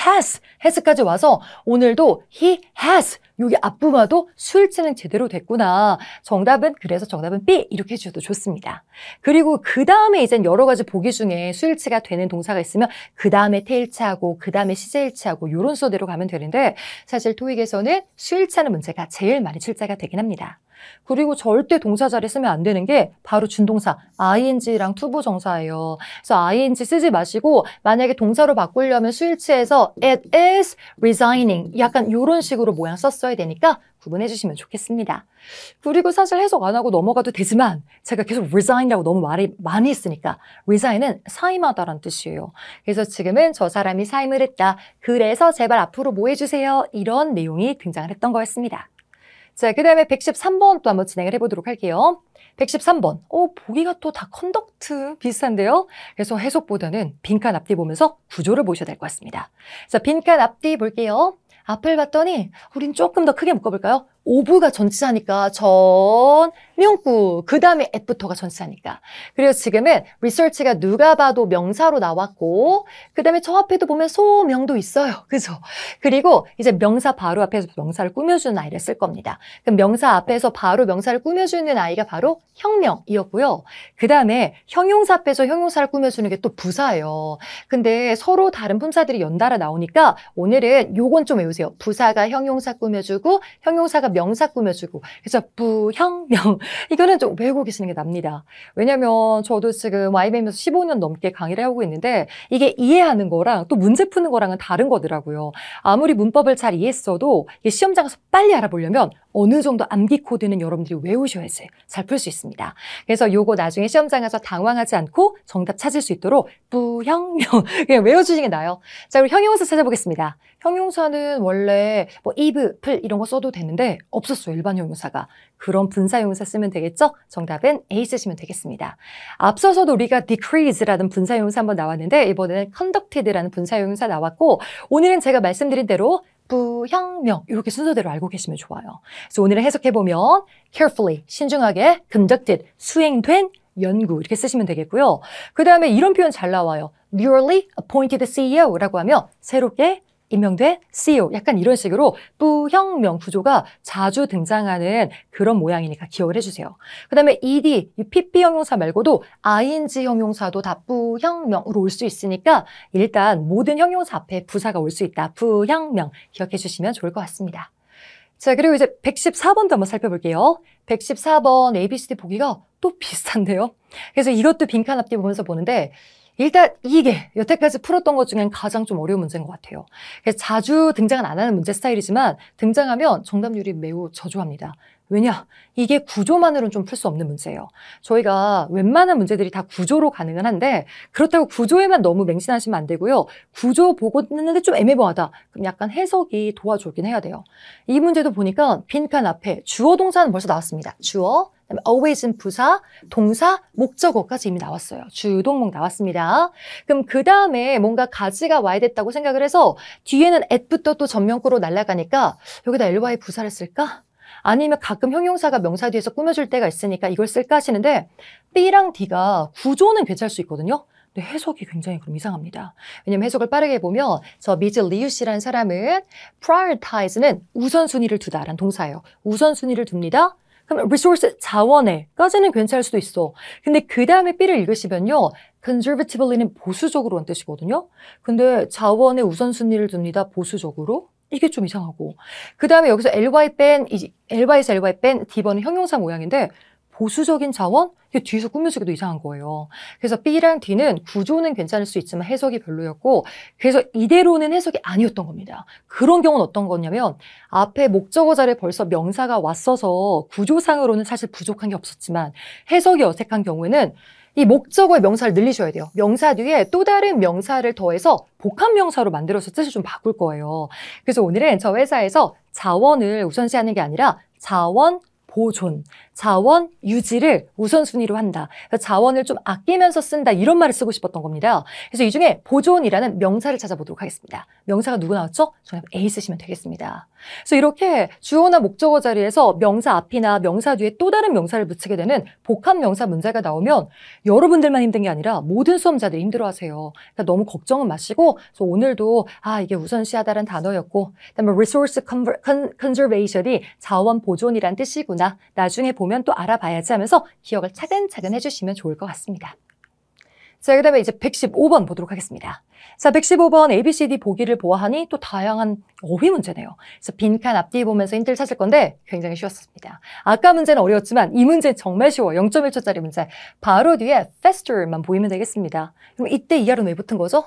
S1: has까지 와서 오늘도 he has 여기 앞부분도 수일치는 제대로 됐구나. 그래서 정답은 B 이렇게 해주셔도 좋습니다. 그리고 그 다음에 이제 여러 가지 보기 중에 수일치가 되는 동사가 있으면 그 다음에 태일치하고 그 다음에 시제일치하고 이런 순서대로 가면 되는데 사실 토익에서는 수일치하는 문제가 제일 많이 출제가 되긴 합니다. 그리고 절대 동사 자리에 쓰면 안 되는 게 바로 준동사 ing랑 투부정사예요. 그래서 ing 쓰지 마시고 만약에 동사로 바꾸려면 수일치에서 it is resigning 약간 이런 식으로 모양 썼어야 되니까 구분해 주시면 좋겠습니다. 그리고 사실 해석 안 하고 넘어가도 되지만 제가 계속 resign이라고 너무 말이 많이 했으니까 resign은 사임하다라는 뜻이에요. 그래서 지금은 저 사람이 사임을 했다. 그래서 제발 앞으로 뭐 해주세요. 이런 내용이 등장을 했던 거였습니다. 자, 그 다음에 113번 또 한번 진행을 해보도록 할게요. 113번. 보기가 또 다 컨덕트 비슷한데요. 그래서 해석보다는 빈칸 앞뒤 보면서 구조를 보셔야 될 것 같습니다. 자, 빈칸 앞뒤 볼게요. 앞을 봤더니 우린 조금 더 크게 묶어볼까요? of가 전치사니까 전 명구 그 다음에 at부터가 전치사니까. 그리고 지금은 research가 누가 봐도 명사로 나왔고 그 다음에 저 앞에도 보면 소명도 있어요. 그죠? 그리고 이제 명사 바로 앞에서 명사를 꾸며주는 아이를 쓸 겁니다. 그럼 명사 앞에서 바로 명사를 꾸며주는 아이가 바로 형명이었고요. 그 다음에 형용사 앞에서 형용사를 꾸며주는 게 또 부사예요. 근데 서로 다른 품사들이 연달아 나오니까 오늘은 요건 좀 외우세요. 부사가 형용사 꾸며주고 형용사가 명사 꾸며주고. 그래서 부형명 이거는 좀 외우고 계시는 게 납니다. 왜냐면 저도 지금 YBM에서 15년 넘게 강의를 하고 있는데 이게 이해하는 거랑 또 문제 푸는 거랑은 다른 거더라고요. 아무리 문법을 잘 이해했어도 시험장 가서 빨리 알아보려면 어느 정도 암기 코드는 여러분들이 외우셔야지 잘 풀 수 있습니다. 그래서 요거 나중에 시험장 가서 당황하지 않고 정답 찾을 수 있도록 부형명 그냥 외워주시는 게 나아요. 자, 그리고 형용사 찾아보겠습니다. 형용사는 원래 뭐 if, 풀 이런 거 써도 되는데 없었어요. 일반 형용사가. 그럼 분사형용사 쓰면 되겠죠? 정답은 A 쓰시면 되겠습니다. 앞서서도 우리가 decrease라는 분사형용사 한번 나왔는데 이번에는 conducted라는 분사형용사 나왔고 오늘은 제가 말씀드린 대로 부형명 이렇게 순서대로 알고 계시면 좋아요. 그래서 오늘은 해석해보면 carefully, 신중하게, conducted, 수행된, 연구 이렇게 쓰시면 되겠고요. 그 다음에 이런 표현 잘 나와요. newly appointed CEO라고 하면 새롭게 임명된 CEO 약간 이런 식으로 부형명 구조가 자주 등장하는 그런 모양이니까 기억을 해주세요. 그 다음에 ed, 이 PP 형용사 말고도 ing 형용사도 다 부형명으로 올 수 있으니까 일단 모든 형용사 앞에 부사가 올 수 있다. 부형명 기억해 주시면 좋을 것 같습니다. 자, 그리고 이제 114번도 한번 살펴볼게요. 114번 ABCD 보기가 또 비슷한데요. 그래서 이것도 빈칸 앞뒤 보면서 보는데 일단 이게 여태까지 풀었던 것 중엔 가장 좀 어려운 문제인 것 같아요. 그래서 자주 등장은 안 하는 문제 스타일이지만 등장하면 정답률이 매우 저조합니다. 왜냐? 이게 구조만으로는 좀 풀 수 없는 문제예요. 저희가 웬만한 문제들이 다 구조로 가능은 한데 그렇다고 구조에만 너무 맹신하시면 안 되고요. 구조 보고 있는데 좀 애매모호하다. 그럼 약간 해석이 도와주긴 해야 돼요. 이 문제도 보니까 빈칸 앞에 주어 동사는 벌써 나왔습니다. 주어, 그다음에 always는 부사, 동사, 목적어까지 이미 나왔어요. 주동목 나왔습니다. 그럼 그 다음에 뭔가 가지가 와야 됐다고 생각을 해서 뒤에는 at부터 또 전명구로 날아가니까 여기다 ly 부사를 쓸까? 아니면 가끔 형용사가 명사 뒤에서 꾸며줄 때가 있으니까 이걸 쓸까 하시는데 B랑 D가 구조는 괜찮을 수 있거든요. 근데 해석이 굉장히 그럼 이상합니다. 왜냐면 해석을 빠르게 보면 저 미즈 리우 씨라는 사람은 prioritize는 우선순위를 두다라는 동사예요. 우선순위를 둡니다. 그럼 resource 자원에까지는 괜찮을 수도 있어. 근데 그 다음에 B를 읽으시면요. conservatively는 보수적으로란 뜻이거든요. 근데 자원의 우선순위를 둡니다. 보수적으로. 이게 좀 이상하고. 그 다음에 여기서 ly 뺀, ly에서 ly 뺀 D번은 형용사 모양인데 보수적인 자원? 이게 뒤에서 꾸며지기도 이상한 거예요. 그래서 B랑 D는 구조는 괜찮을 수 있지만 해석이 별로였고 그래서 이대로는 해석이 아니었던 겁니다. 그런 경우는 어떤 거냐면 앞에 목적어 자리에 벌써 명사가 왔어서 구조상으로는 사실 부족한 게 없었지만 해석이 어색한 경우에는 이 목적어의 명사를 늘리셔야 돼요. 명사 뒤에 또 다른 명사를 더해서 복합 명사로 만들어서 뜻을 좀 바꿀 거예요. 그래서 오늘은 저 회사에서 자원을 우선시하는 게 아니라 자원 보존, 자원 유지를 우선순위로 한다. 자원을 좀 아끼면서 쓴다. 이런 말을 쓰고 싶었던 겁니다. 그래서 이 중에 보존이라는 명사를 찾아보도록 하겠습니다. 명사가 누구 나왔죠? 정답 A 쓰시면 되겠습니다. 그래서 이렇게 주어나 목적어 자리에서 명사 앞이나 명사 뒤에 또 다른 명사를 붙이게 되는 복합 명사 문제가 나오면 여러분들만 힘든 게 아니라 모든 수험자들이 힘들어하세요. 그러니까 너무 걱정은 마시고 그래서 오늘도 이게 우선시하다라는 단어였고 그다음에 resource conservation이 자원 보존이란 뜻이구나. 나중에 보면 또 알아봐야지 하면서 기억을 차근차근 해주시면 좋을 것 같습니다. 자, 그 다음에 이제 115번 보도록 하겠습니다. 자, 115번 ABCD 보기를 보아하니 또 다양한 어휘 문제네요. 그래서 빈칸 앞뒤 보면서 힌트를 찾을 건데 굉장히 쉬웠습니다. 아까 문제는 어려웠지만 이 문제는 정말 쉬워요. 0.1초짜리 문제. 바로 뒤에 faster만 보이면 되겠습니다. 그럼 이때 ER은 왜 붙은 거죠?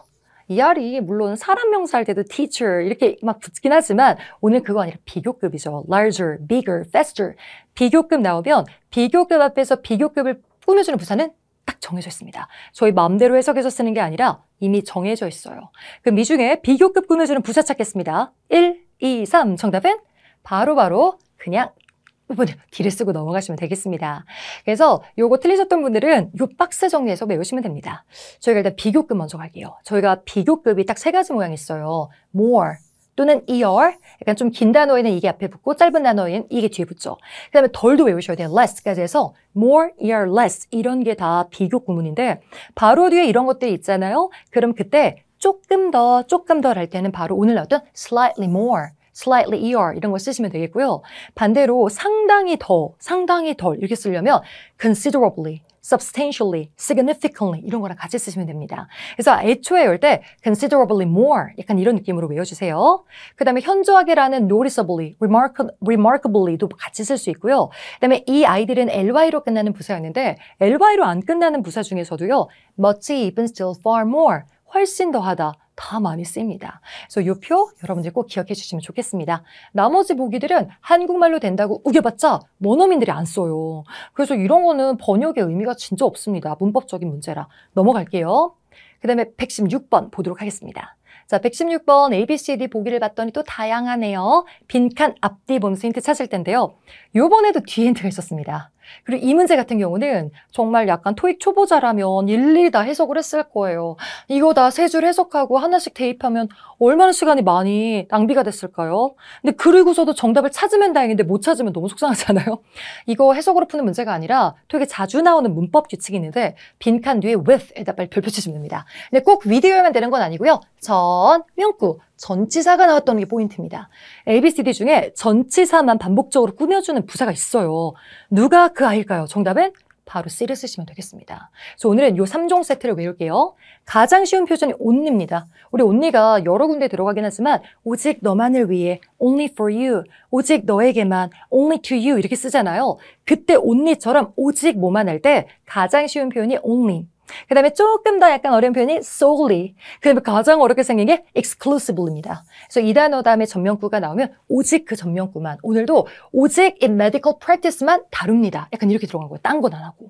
S1: ER이 물론 사람 명사 할 때도 teacher 이렇게 막 붙긴 하지만 오늘 그거 아니라 비교급이죠. larger, bigger, faster. 비교급 나오면 비교급 앞에서 비교급을 꾸며주는 부사는 딱 정해져 있습니다. 저희 마음대로 해석해서 쓰는 게 아니라 이미 정해져 있어요. 그럼 이 중에 비교급 꾸며주는 부사 찾겠습니다. 1, 2, 3 정답은 바로바로 그냥 D를 쓰고 넘어가시면 되겠습니다. 그래서 요거 틀리셨던 분들은 요 박스 정리해서 외우시면 됩니다. 저희가 일단 비교급 먼저 갈게요. 저희가 비교급이 딱 세 가지 모양이 있어요. more, 또는 er, 약간 좀 긴 단어에는 이게 앞에 붙고 짧은 단어에는 이게 뒤에 붙죠. 그 다음에 덜도 외우셔야 돼요. less까지 해서 more, er, less 이런 게 다 비교 구문인데 바로 뒤에 이런 것들이 있잖아요. 그럼 그때 조금 더 할 때는 바로 오늘 나왔던 slightly more, slightly er 이런 걸 쓰시면 되겠고요. 반대로 상당히 덜 이렇게 쓰려면 considerably, substantially, significantly 이런 거랑 같이 쓰시면 됩니다. 그래서 애초에 이럴 때 considerably more 약간 이런 느낌으로 외워주세요. 그 다음에 현저하게라는 noticeably, remarkably도 같이 쓸 수 있고요. 그 다음에 이 아이들은 ly로 끝나는 부사였는데 ly로 안 끝나는 부사 중에서도요. much, even, still, far more 훨씬 더하다. 다 많이 쓰입니다. 그래서 이 표 여러분들 꼭 기억해 주시면 좋겠습니다. 나머지 보기들은 한국말로 된다고 우겨봤자 원어민들이 안 써요. 그래서 이런 거는 번역의 의미가 진짜 없습니다. 문법적인 문제라. 넘어갈게요. 그 다음에 116번 보도록 하겠습니다. 자, 116번 ABCD 보기를 봤더니 또 다양하네요. 빈칸 앞뒤 보면서 힌트 찾을 텐데요. 요번에도 뒤에 힌트가 있었습니다. 그리고 이 문제 같은 경우는 정말 약간 토익 초보자라면 일일이 다 해석을 했을 거예요. 이거 다 세 줄 해석하고 하나씩 대입하면 얼마나 시간이 많이 낭비가 됐을까요? 근데 그리고서도 정답을 찾으면 다행인데 못 찾으면 너무 속상하잖아요. 이거 해석으로 푸는 문제가 아니라 토익에 자주 나오는 문법 규칙이 있는데 빈칸 뒤에 with에다 빨리 별표 치시면 됩니다. 근데 꼭 위드여야만 되는 건 아니고요. 명구, 전치사가 나왔던 게 포인트입니다. ABCD 중에 전치사만 반복적으로 꾸며주는 부사가 있어요. 누가 그 아이일까요? 정답은 바로 C를 쓰시면 되겠습니다. 그래서 오늘은 이 3종 세트를 외울게요. 가장 쉬운 표준이 only입니다. 우리 only가 여러 군데 들어가긴 하지만 오직 너만을 위해 only for you, 오직 너에게만 only to you 이렇게 쓰잖아요. 그때 only처럼 오직 뭐만 할 때 가장 쉬운 표현이 only. 그 다음에 조금 더 약간 어려운 표현이 solely. 그 다음에 가장 어렵게 생긴 게 exclusively입니다. 그래서 이 단어 다음에 전명구가 나오면 오직 그 전명구만. 오늘도 오직 in medical practice만 다룹니다. 약간 이렇게 들어간 거예요. 딴 건 안 하고.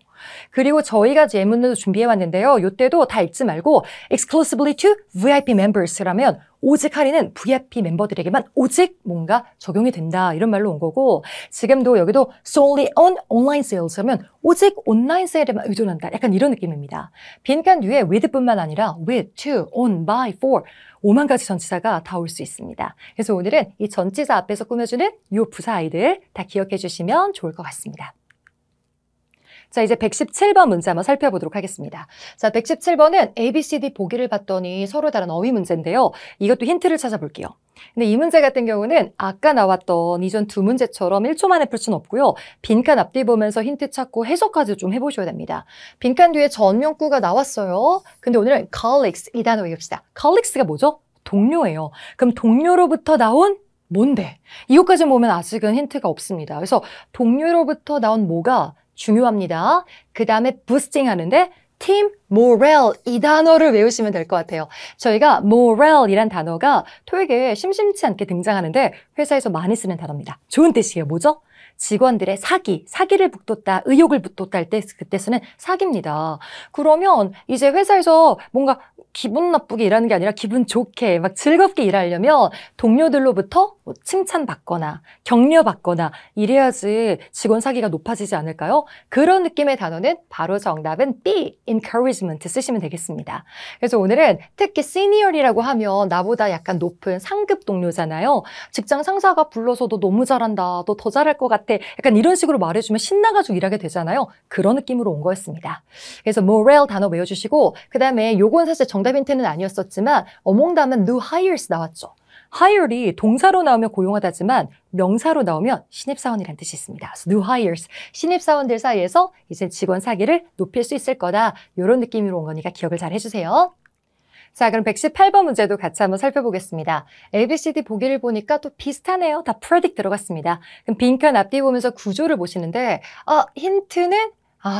S1: 그리고 저희가 예문도 준비해 왔는데요. 이때도 다 읽지 말고 exclusively to VIP members라면 오직 할인은 VIP 멤버들에게만 오직 뭔가 적용이 된다. 이런 말로 온 거고 지금도 여기도 solely on online sales 하면 오직 온라인 세일에만 의존한다. 약간 이런 느낌입니다. 빈칸 뒤에 with뿐만 아니라 with, to, on, by, for 5만 가지 전치사가 다 올 수 있습니다. 그래서 오늘은 이 전치사 앞에서 꾸며주는 이 부사 아이들 다 기억해 주시면 좋을 것 같습니다. 자, 이제 117번 문제 한번 살펴보도록 하겠습니다. 자, 117번은 ABCD 보기를 봤더니 서로 다른 어휘 문제인데요. 이것도 힌트를 찾아볼게요. 근데 이 문제 같은 경우는 아까 나왔던 이전 두 문제처럼 1초 만에 풀 수는 없고요. 빈칸 앞뒤 보면서 힌트 찾고 해석까지 좀 해보셔야 됩니다. 빈칸 뒤에 전명구가 나왔어요. 근데 오늘은 colleagues 이 단어 외웁시다. colleagues가 뭐죠? 동료예요. 그럼 동료로부터 나온 뭔데? 이것까지 보면 아직은 힌트가 없습니다. 그래서 동료로부터 나온 뭐가 중요합니다. 그 다음에 부스팅 하는데 팀 morale 이 단어를 외우시면 될 것 같아요. 저희가 morale이란 단어가 토익에 심심치 않게 등장하는데 회사에서 많이 쓰는 단어입니다. 좋은 뜻이에요. 뭐죠? 직원들의 사기를 북돋다, 의욕을 북돋다 할 때 그때 쓰는 사기입니다. 그러면 이제 회사에서 뭔가 기분 나쁘게 일하는 게 아니라 기분 좋게 막 즐겁게 일하려면 동료들로부터 뭐 칭찬받거나 격려받거나 이래야지 직원 사기가 높아지지 않을까요? 그런 느낌의 단어는 바로 정답은 B, encouragement 쓰시면 되겠습니다. 그래서 오늘은 특히 시니어리라고 하면 나보다 약간 높은 상급 동료잖아요. 직장 상사가 불러서 너 너무 잘한다, 너 더 잘할 것 같아 약간 이런 식으로 말해주면 신나가지고 일하게 되잖아요. 그런 느낌으로 온 거였습니다. 그래서 morale 단어 외워주시고 그 다음에 요건 사실 정답 힌트는 아니었었지만 어몽담은 new hires 나왔죠. hire이 동사로 나오면 고용하다지만 명사로 나오면 신입사원이라는 뜻이 있습니다. 그래서 new hires, 신입사원들 사이에서 이제 직원 사기를 높일 수 있을 거다. 이런 느낌으로 온 거니까 기억을 잘 해주세요. 자, 그럼 118번 문제도 같이 한번 살펴보겠습니다. ABCD 보기를 보니까 또 비슷하네요. 다 predict 들어갔습니다. 그럼 빈칸 앞뒤 보면서 구조를 보시는데 힌트는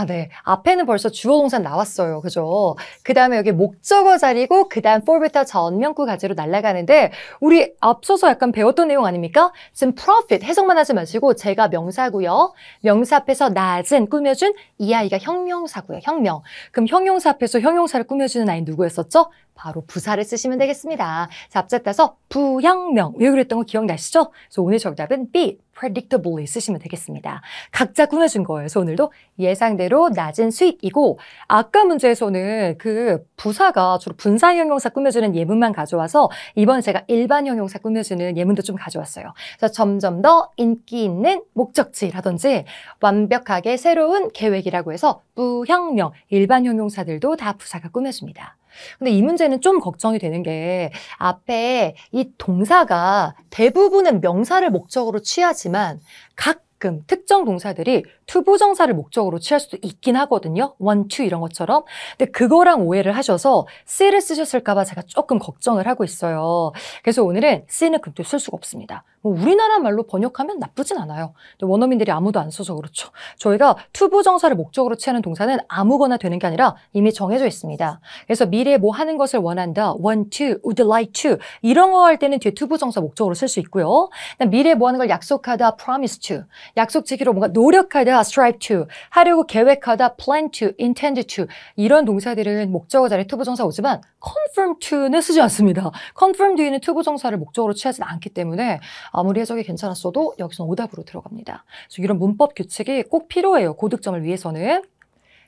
S1: 네. 앞에는 벌써 주어 동사 나왔어요. 그죠? 그 다음에 여기 목적어 자리고 그 다음 for부터 전명구 가지로 날아가는데 우리 앞서서 약간 배웠던 내용 아닙니까? 지금 profit 해석만 하지 마시고 제가 명사고요. 명사 앞에서 낮은 꾸며준 이 아이가 형용사고요. 형명. 그럼 형용사 앞에서 형용사를 꾸며주는 아이 누구였었죠? 바로 부사를 쓰시면 되겠습니다. 자, 앞자 따서 부양명. 왜 그랬던 거 기억나시죠? 그래서 오늘 정답은 B, predictably 쓰시면 되겠습니다. 각자 꾸며준 거예요. 그래서 오늘도 예상대로 낮은 수익이고 아까 문제에서는 그 부사가 주로 분사 형용사 꾸며주는 예문만 가져와서 이번 제가 일반 형용사 꾸며주는 예문도 좀 가져왔어요. 그래서 점점 더 인기 있는 목적지라든지 완벽하게 새로운 계획이라고 해서 부형명, 일반 형용사들도 다 부사가 꾸며줍니다. 근데 이 문제는 좀 걱정이 되는 게 앞에 이 동사가 대부분은 명사를 목적으로 취하지만 가끔 특정 동사들이 투부정사를 목적으로 취할 수도 있긴 하거든요. one, two 이런 것처럼. 근데 그거랑 오해를 하셔서 C를 쓰셨을까 봐 제가 조금 걱정을 하고 있어요. 그래서 오늘은 C는 그때 쓸 수가 없습니다. 뭐 우리나라 말로 번역하면 나쁘진 않아요. 원어민들이 아무도 안 써서 그렇죠. 저희가 투부정사를 목적으로 취하는 동사는 아무거나 되는 게 아니라 이미 정해져 있습니다. 그래서 미래에 뭐 하는 것을 원한다, want to, would like to 이런 거 할 때는 뒤에 투부정사 목적으로 쓸 수 있고요. 미래에 뭐 하는 걸 약속하다, promise to, 약속 지키로 뭔가 노력하다, strive to, 하려고 계획하다, plan to, intend to 이런 동사들은 목적어 자리에 투부정사 오지만 confirm to는 쓰지 않습니다. confirm 뒤에는 투부정사를 목적으로 취하지는 않기 때문에 아무리 해석이 괜찮았어도 여기서는 오답으로 들어갑니다. 그래서 이런 문법 규칙이 꼭 필요해요. 고득점을 위해서는.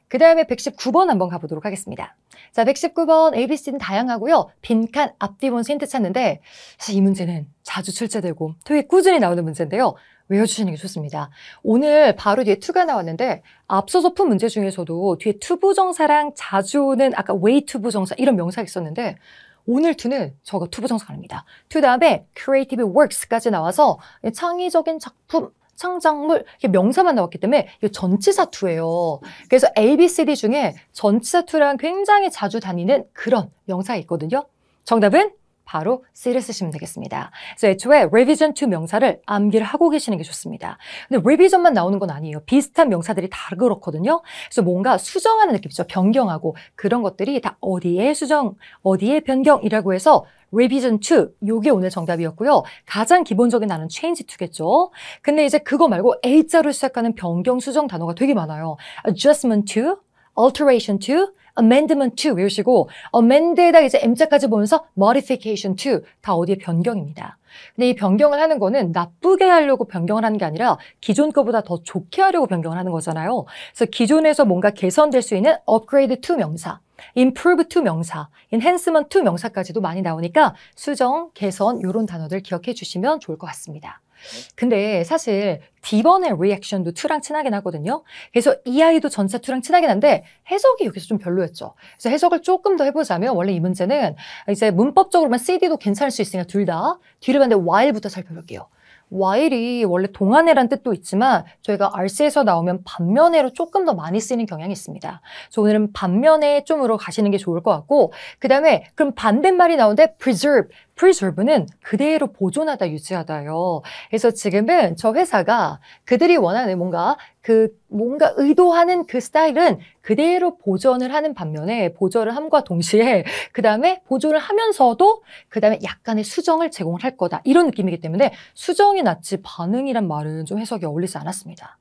S1: 그 다음에 119번 한번 가보도록 하겠습니다. 자, 119번 ABC는 다양하고요. 빈칸 앞뒤 본수 힌트 찾는데 사실 이 문제는 자주 출제되고 토익 꾸준히 나오는 문제인데요. 외워주시는 게 좋습니다. 오늘 바로 뒤에 to가 나왔는데 앞서서 푼 문제 중에서도 뒤에 투부정사랑 자주 오는 아까 way 투부정사 이런 명사가 있었는데 오늘 to는 저거 투부정사가 아닙니다. to 다음에 creative works까지 나와서 창의적인 작품, 창작물 이게 명사만 나왔기 때문에 이거 전치사 to예요. 그래서 A, B, C, D 중에 전치사 to랑 굉장히 자주 다니는 그런 명사가 있거든요. 정답은 바로 C를 쓰시면 되겠습니다. 그래서 애초에 revision to 명사를 암기를 하고 계시는 게 좋습니다. 근데 revision만 나오는 건 아니에요. 비슷한 명사들이 다 그렇거든요. 그래서 뭔가 수정하는 느낌이죠. 변경하고 그런 것들이 다 어디에 수정, 어디에 변경이라고 해서 revision to 요게 오늘 정답이었고요. 가장 기본적인 단어는 change to겠죠. 근데 이제 그거 말고 A자로 시작하는 변경, 수정 단어가 되게 많아요. adjustment to, alteration to, amendment to 외우시고 amend에다 이제 M자까지 보면서 modification to 다 어디에 변경입니다. 근데 이 변경을 하는 거는 나쁘게 하려고 변경을 하는 게 아니라 기존 거보다 더 좋게 하려고 변경을 하는 거잖아요. 그래서 기존에서 뭔가 개선될 수 있는 upgrade to 명사, improve to 명사, enhancement to 명사까지도 많이 나오니까 수정, 개선 이런 단어들 기억해 주시면 좋을 것 같습니다. 근데 사실 D번의 reaction도 to랑 친하긴 하거든요. 그래서 이 아이도 전치사 to랑 친하긴 한데 해석이 여기서 좀 별로였죠. 그래서 해석을 조금 더 해보자면 원래 이 문제는 이제 문법적으로만 CD도 괜찮을 수 있으니까 둘 다 뒤를 봤는데 while부터 살펴볼게요. while이 원래 동안해란 뜻도 있지만 저희가 RC에서 나오면 반면해로 조금 더 많이 쓰이는 경향이 있습니다. 그래서 오늘은 반면해 쪽으로 가시는 게 좋을 것 같고 그 다음에 그럼 반대말이 나오는데 preserve는 그대로 보존하다, 유지하다요. 그래서 지금은 저 회사가 그들이 원하는 뭔가 의도하는 그 스타일은 그대로 보존을 하는 반면에 보존을 함과 동시에 그 다음에 보존을 하면서도 그 다음에 약간의 수정을 제공을 할 거다. 이런 느낌이기 때문에 수정이 낫지 반응이란 말은 좀 해석이 어울리지 않았습니다.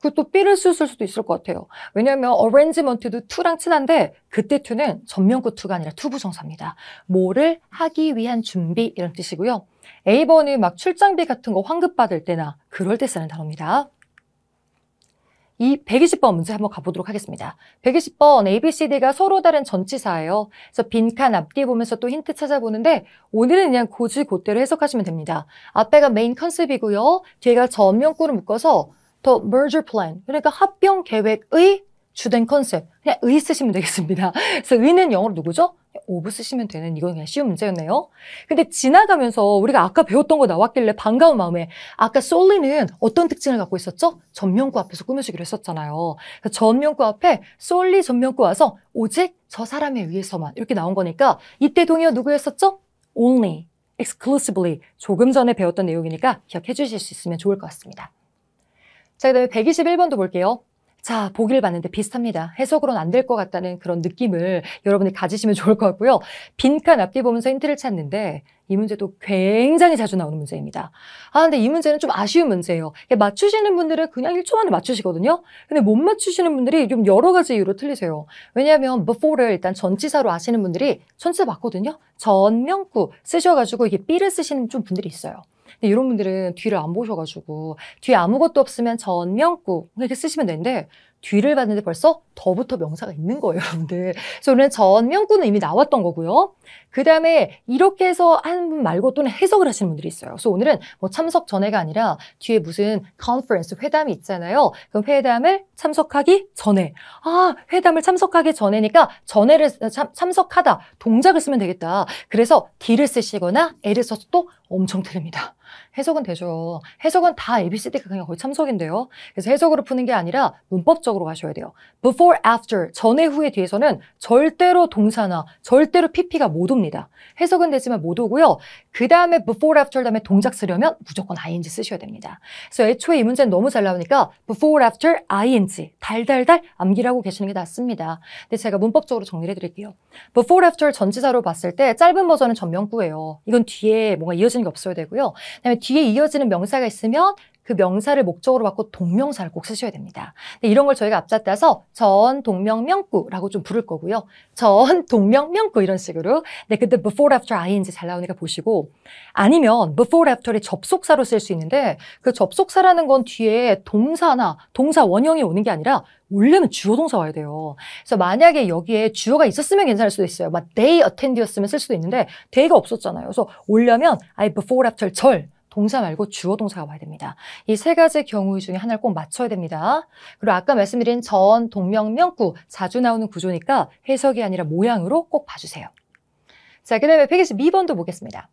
S1: 그리고 또 B를 쓸 수도 있을 것 같아요. 왜냐하면 arrangement도 to랑 친한데 그때 to는 전면구 to가 아니라 투부정사입니다. 뭐를 하기 위한 준비 이런 뜻이고요. A번은 막 출장비 같은 거 환급받을 때나 그럴 때 쓰는 단어입니다. 이 120번 문제 한번 가보도록 하겠습니다. 120번 A, B, C, D가 서로 다른 전치사예요. 그래서 빈칸 앞뒤 보면서 또 힌트 찾아보는데 오늘은 그냥 곧대로 해석하시면 됩니다. 앞에가 메인 컨셉이고요. 뒤에가 전면구를 묶어서 더 merger plan, 그러니까 합병 계획의 주된 컨셉, 그냥 의 쓰시면 되겠습니다. 그래서 의는 영어로 누구죠? of 쓰시면 되는 이건 그냥 쉬운 문제였네요. 근데 지나가면서 우리가 아까 배웠던 거 나왔길래 반가운 마음에 아까 solely는 어떤 특징을 갖고 있었죠? 전면구 앞에서 꾸며주기로 했었잖아요. 전면구 앞에 solely 전면구 와서 오직 저 사람에 의해서만 이렇게 나온 거니까 이때 동의어 누구였었죠? only, exclusively 조금 전에 배웠던 내용이니까 기억해 주실 수 있으면 좋을 것 같습니다. 자, 그 다음에 121번도 볼게요. 자, 보기를 봤는데 비슷합니다. 해석으로는 안 될 것 같다는 그런 느낌을 여러분이 가지시면 좋을 것 같고요. 빈칸 앞뒤 보면서 힌트를 찾는데 이 문제도 굉장히 자주 나오는 문제입니다. 근데 이 문제는 좀 아쉬운 문제예요. 맞추시는 분들은 그냥 1초 만에 맞추시거든요. 근데 못 맞추시는 분들이 좀 여러 가지 이유로 틀리세요. 왜냐하면 before를 일단 전치사로 아시는 분들이 전치사 맞거든요. 전명구 쓰셔가지고 이게 B를 쓰시는 좀 분들이 있어요. 근데 이런 분들은 뒤를 안 보셔가지고 뒤에 아무것도 없으면 전명구 이렇게 쓰시면 되는데 뒤를 봤는데 벌써 더부터 명사가 있는 거예요, 여러분들. 그래서 오늘 전명구는 이미 나왔던 거고요. 그 다음에 이렇게 해서 하는 분 말고 또는 해석을 하시는 분들이 있어요. 그래서 오늘은 뭐 참석 전에가 아니라 뒤에 무슨 컨퍼런스, 회담이 있잖아요. 그럼 회담을 참석하기 전에. 회담을 참석하기 전에니까 전에를 참석하다, 동작을 쓰면 되겠다. 그래서 D를 쓰시거나 L을 써서 또 엄청 틀립니다. 해석은 되죠. 해석은 다 ABCD가 그냥 거의 참석인데요. 그래서 해석으로 푸는 게 아니라 문법적으로 가셔야 돼요. before, after, 전에, 후에, 뒤에서는 절대로 동사나 절대로 PP가 못 옵니다. 해석은 되지만 못 오고요. 그 다음에 before, after 다음에 동작 쓰려면 무조건 ing 쓰셔야 됩니다. 그래서 애초에 이 문제는 너무 잘 나오니까 before, after, ing 달달달 암기를 하고 계시는 게 낫습니다. 근데 제가 문법적으로 정리를 해드릴게요. before, after 전치사로 봤을 때 짧은 버전은 전명구예요. 이건 뒤에 뭔가 이어지는 게 없어야 되고요. 그다음에 뒤에 이어지는 명사가 있으면 그 명사를 목적으로 받고 동명사를 꼭 쓰셔야 됩니다. 근데 이런 걸 저희가 앞잡다서 전 동명명구라고 좀 부를 거고요. 전 동명명구 이런 식으로. 네, 근데 before, after, ing 잘 나오니까 보시고 아니면 before, after이 접속사로 쓸 수 있는데 그 접속사라는 건 뒤에 동사나 동사 원형이 오는 게 아니라 원래는 주어 동사 와야 돼요. 그래서 만약에 여기에 주어가 있었으면 괜찮을 수도 있어요. 막 they attend였으면 쓸 수도 있는데 they가 없었잖아요. 그래서 오려면 I before, after 절 동사 말고 주어 동사가 와야 됩니다. 이 세 가지 경우 중에 하나를 꼭 맞춰야 됩니다. 그리고 아까 말씀드린 전, 동명, 명구 자주 나오는 구조니까 해석이 아니라 모양으로 꼭 봐주세요. 자, 그 다음에 122번도 보겠습니다.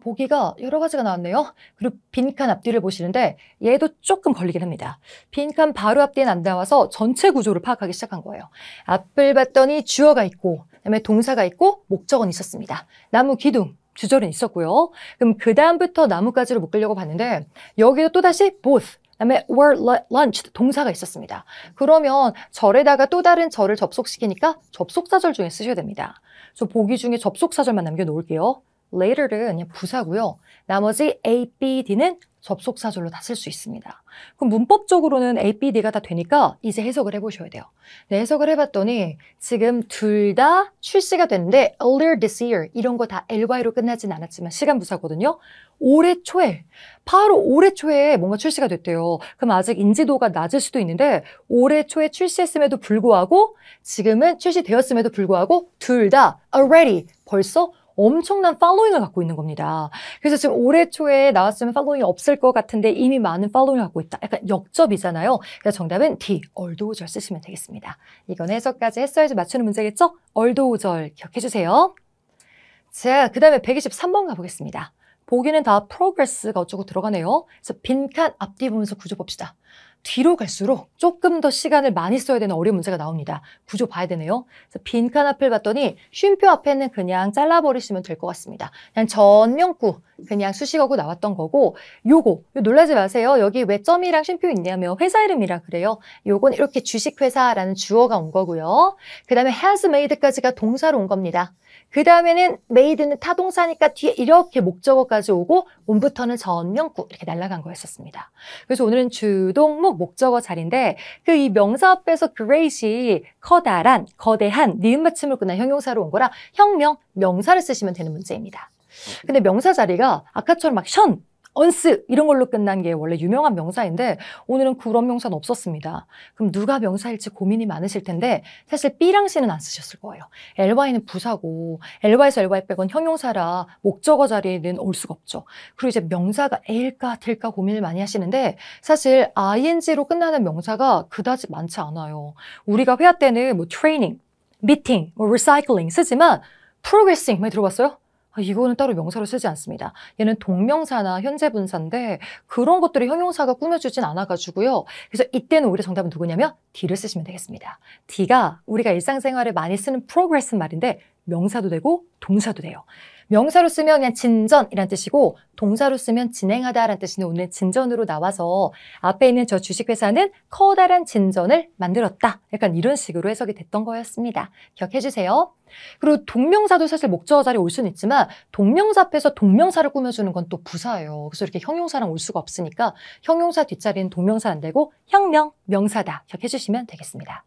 S1: 보기가 여러 가지가 나왔네요. 그리고 빈칸 앞뒤를 보시는데 얘도 조금 걸리긴 합니다. 빈칸 바로 앞뒤는 안 나와서 전체 구조를 파악하기 시작한 거예요. 앞을 봤더니 주어가 있고 그다음에 동사가 있고 목적어는 있었습니다. 나무 기둥. 주절은 있었고요. 그럼 그 다음부터 나뭇가지를 묶으려고 봤는데 여기도 또다시 both, 그다음에 were lunched 동사가 있었습니다. 그러면 절에다가 또 다른 절을 접속시키니까 접속사절 중에 쓰셔야 됩니다. 저 보기 중에 접속사절만 남겨놓을게요. later는 그냥 부사고요. 나머지 A, B, D는 접속사절로 다 쓸 수 있습니다. 그럼 문법적으로는 A, B, D가 다 되니까 이제 해석을 해보셔야 돼요. 네, 해석을 해봤더니 지금 둘 다 출시가 됐는데 earlier this year 이런 거 다 ly로 끝나진 않았지만 시간 부사거든요. 올해 초에 바로 올해 초에 뭔가 출시가 됐대요. 그럼 아직 인지도가 낮을 수도 있는데 올해 초에 출시했음에도 불구하고 지금은 출시되었음에도 불구하고 둘 다 already 벌써 엄청난 팔로잉을 갖고 있는 겁니다. 그래서 지금 올해 초에 나왔으면 팔로잉이 없을 것 같은데 이미 많은 팔로잉을 갖고 있다. 약간 역접이잖아요. 그래서 정답은 D, 얼도우절 쓰시면 되겠습니다. 이건 해석까지 했어야지 맞추는 문제겠죠? 얼도우절 기억해주세요. 자, 그 다음에 123번 가보겠습니다. 보기는 다 progress가 어쩌고 들어가네요. 그래서 빈칸 앞뒤 보면서 구조 봅시다. 뒤로 갈수록 조금 더 시간을 많이 써야 되는 어려운 문제가 나옵니다. 구조 봐야 되네요. 그래서 빈칸 앞을 봤더니 쉼표 앞에는 그냥 잘라버리시면 될 것 같습니다. 그냥 전명구, 그냥 수식어고 나왔던 거고 요거 놀라지 마세요. 여기 왜 점이랑 쉼표 있냐면 회사 이름이라 그래요. 요건 이렇게 주식회사라는 주어가 온 거고요. 그 다음에 has made까지가 동사로 온 겁니다. 그 다음에는 made는 타동사니까 뒤에 이렇게 목적어까지 오고 온부터는 전명구 이렇게 날아간 거였었습니다. 그래서 오늘은 주동목 목적어 자리인데 그 이 명사 앞에서 great이 커다란, 거대한, 니은 받침을 끝난 형용사로 온 거라 형명, 명사를 쓰시면 되는 문제입니다. 근데 명사 자리가 아까처럼 막 션, 언스 이런 걸로 끝난 게 원래 유명한 명사인데 오늘은 그런 명사는 없었습니다. 그럼 누가 명사일지 고민이 많으실 텐데 사실 B랑 C는 안 쓰셨을 거예요. ly는 부사고 ly에서 ly 빼곤 형용사라 목적어 자리에는 올 수가 없죠. 그리고 이제 명사가 A일까 D일까 고민을 많이 하시는데 사실 ing로 끝나는 명사가 그다지 많지 않아요. 우리가 회화 때는 뭐 training, meeting, 뭐 recycling 쓰지만 progressing 많이 들어봤어요? 이거는 따로 명사로 쓰지 않습니다. 얘는 동명사나 현재 분사인데 그런 것들을 형용사가 꾸며주진 않아가지고요. 그래서 이때는 오히려 정답은 누구냐면 D를 쓰시면 되겠습니다. D가 우리가 일상생활에 많이 쓰는 progress는 말인데 명사도 되고 동사도 돼요. 명사로 쓰면 그냥 진전이란 뜻이고 동사로 쓰면 진행하다라는 뜻인데 오늘 진전으로 나와서 앞에 있는 저 주식회사는 커다란 진전을 만들었다. 약간 이런 식으로 해석이 됐던 거였습니다. 기억해 주세요. 그리고 동명사도 사실 목적어 자리에 올 수는 있지만 동명사 앞에서 동명사를 꾸며주는 건 또 부사예요. 그래서 이렇게 형용사랑 올 수가 없으니까 형용사 뒷자리는 동명사 안 되고 형명, 명사다. 기억해 주시면 되겠습니다.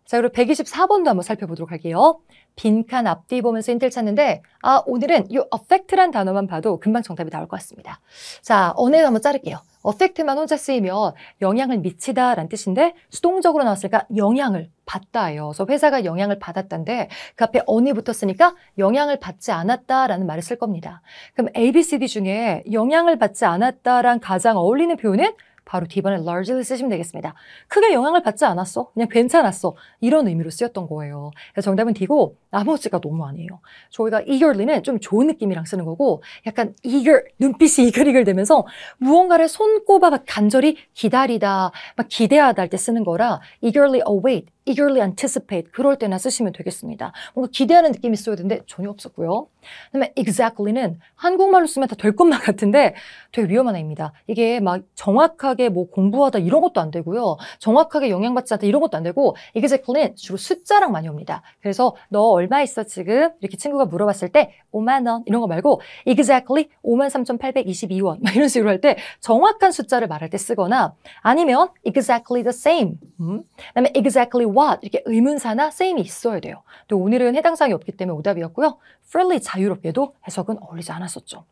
S1: 자, 그리고 124번도 한번 살펴보도록 할게요. 빈칸 앞뒤 보면서 힌트를 찾는데 오늘은 이 affect란 단어만 봐도 금방 정답이 나올 것 같습니다. 자, 언어를 한번 자를게요. affect만 혼자 쓰이면 영향을 미치다라는 뜻인데 수동적으로 나왔으니까 영향을 받다예요. 그래서 회사가 영향을 받았다인데 그 앞에 on이 붙었으니까 영향을 받지 않았다라는 말을 쓸 겁니다. 그럼 A, B, C, D 중에 영향을 받지 않았다란 가장 어울리는 표현은 바로 D번에 largely 쓰시면 되겠습니다. 크게 영향을 받지 않았어. 그냥 괜찮았어. 이런 의미로 쓰였던 거예요. 그래서 정답은 D고 나머지가 너무 아니에요. 저희가 eagerly는 좀 좋은 느낌이랑 쓰는 거고 약간 eager, 눈빛이 이글이글 되면서 무언가를 손꼽아 막 간절히 기다리다, 막 기대하다 할 때 쓰는 거라 eagerly await, eagerly anticipate 그럴 때나 쓰시면 되겠습니다. 뭔가 기대하는 느낌이 있어야 되는데 전혀 없었고요. 그다음에 exactly는 한국말로 쓰면 다 될 것만 같은데 되게 위험한 애입니다. 이게 막 정확하게 뭐 공부하다 이런 것도 안 되고요. 정확하게 영향받지 않다 이런 것도 안 되고 exactly는 주로 숫자랑 많이 옵니다. 그래서 너 얼마 있어 지금? 이렇게 친구가 물어봤을 때 5만 원 이런 거 말고 exactly 53,822원 막 이런 식으로 할 때 정확한 숫자를 말할 때 쓰거나 아니면 exactly the same 그다음에 exactly what 이렇게 의문사나 same이 있어야 돼요. 또 오늘은 해당 사항이 없기 때문에 오답이었고요. freely 자유롭게도 해석은 어울리지 않았었죠.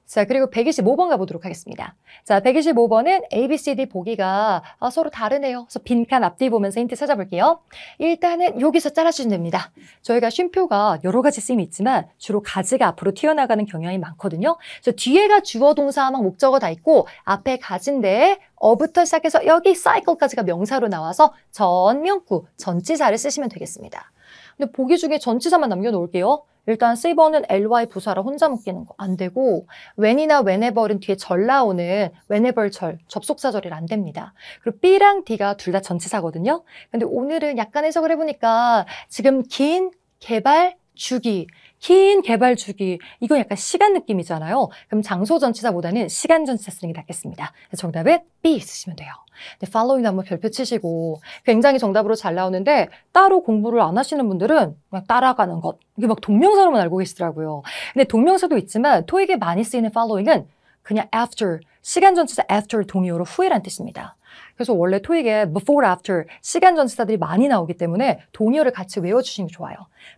S1: 자, 그리고 125번 가보도록 하겠습니다. 자, 125번은 A, B, C, D 보기가 서로 다르네요. 그래서 빈칸 앞뒤 보면서 힌트 찾아볼게요. 일단은 여기서 잘라주시면 됩니다. 저희가 쉼표가 여러 가지 쓰임이 있지만 주로 가지가 앞으로 튀어나가는 경향이 많거든요. 그래서 뒤에가 주어, 동사, 막 목적어 다 있고 앞에 가지인데 어부터 시작해서 여기 cycle까지가 명사로 나와서 전명구, 전치사를 쓰시면 되겠습니다. 근데 보기 중에 전치사만 남겨놓을게요. 일단 C번은 ly 부사라 혼자 묶이는 거 안 되고 when이나 whenever은 뒤에 절 나오는 whenever 절, 접속사절이 안 됩니다. 그리고 B랑 D가 둘 다 전치사거든요. 근데 오늘은 약간 해석을 해보니까 지금 긴 개발 주기, 긴 개발 주기 이건 약간 시간 느낌이잖아요. 그럼 장소 전치사보다는 시간 전치사 쓰는 게 낫겠습니다. 정답은 B 쓰시면 돼요. 근데 following 한번 별표 치시고 굉장히 정답으로 잘 나오는데 따로 공부를 안 하시는 분들은 그냥 따라가는 것 이게 막 동명사로만 알고 계시더라고요. 근데 동명사도 있지만 토익에 많이 쓰이는 following은 그냥 after, 시간 전치사 after 동의어로 후에란 뜻입니다. 그래서 원래 토익에 before, after 시간 전치사들이 많이 나오기 때문에 동의어를 같이 외워주시는 게 좋아요.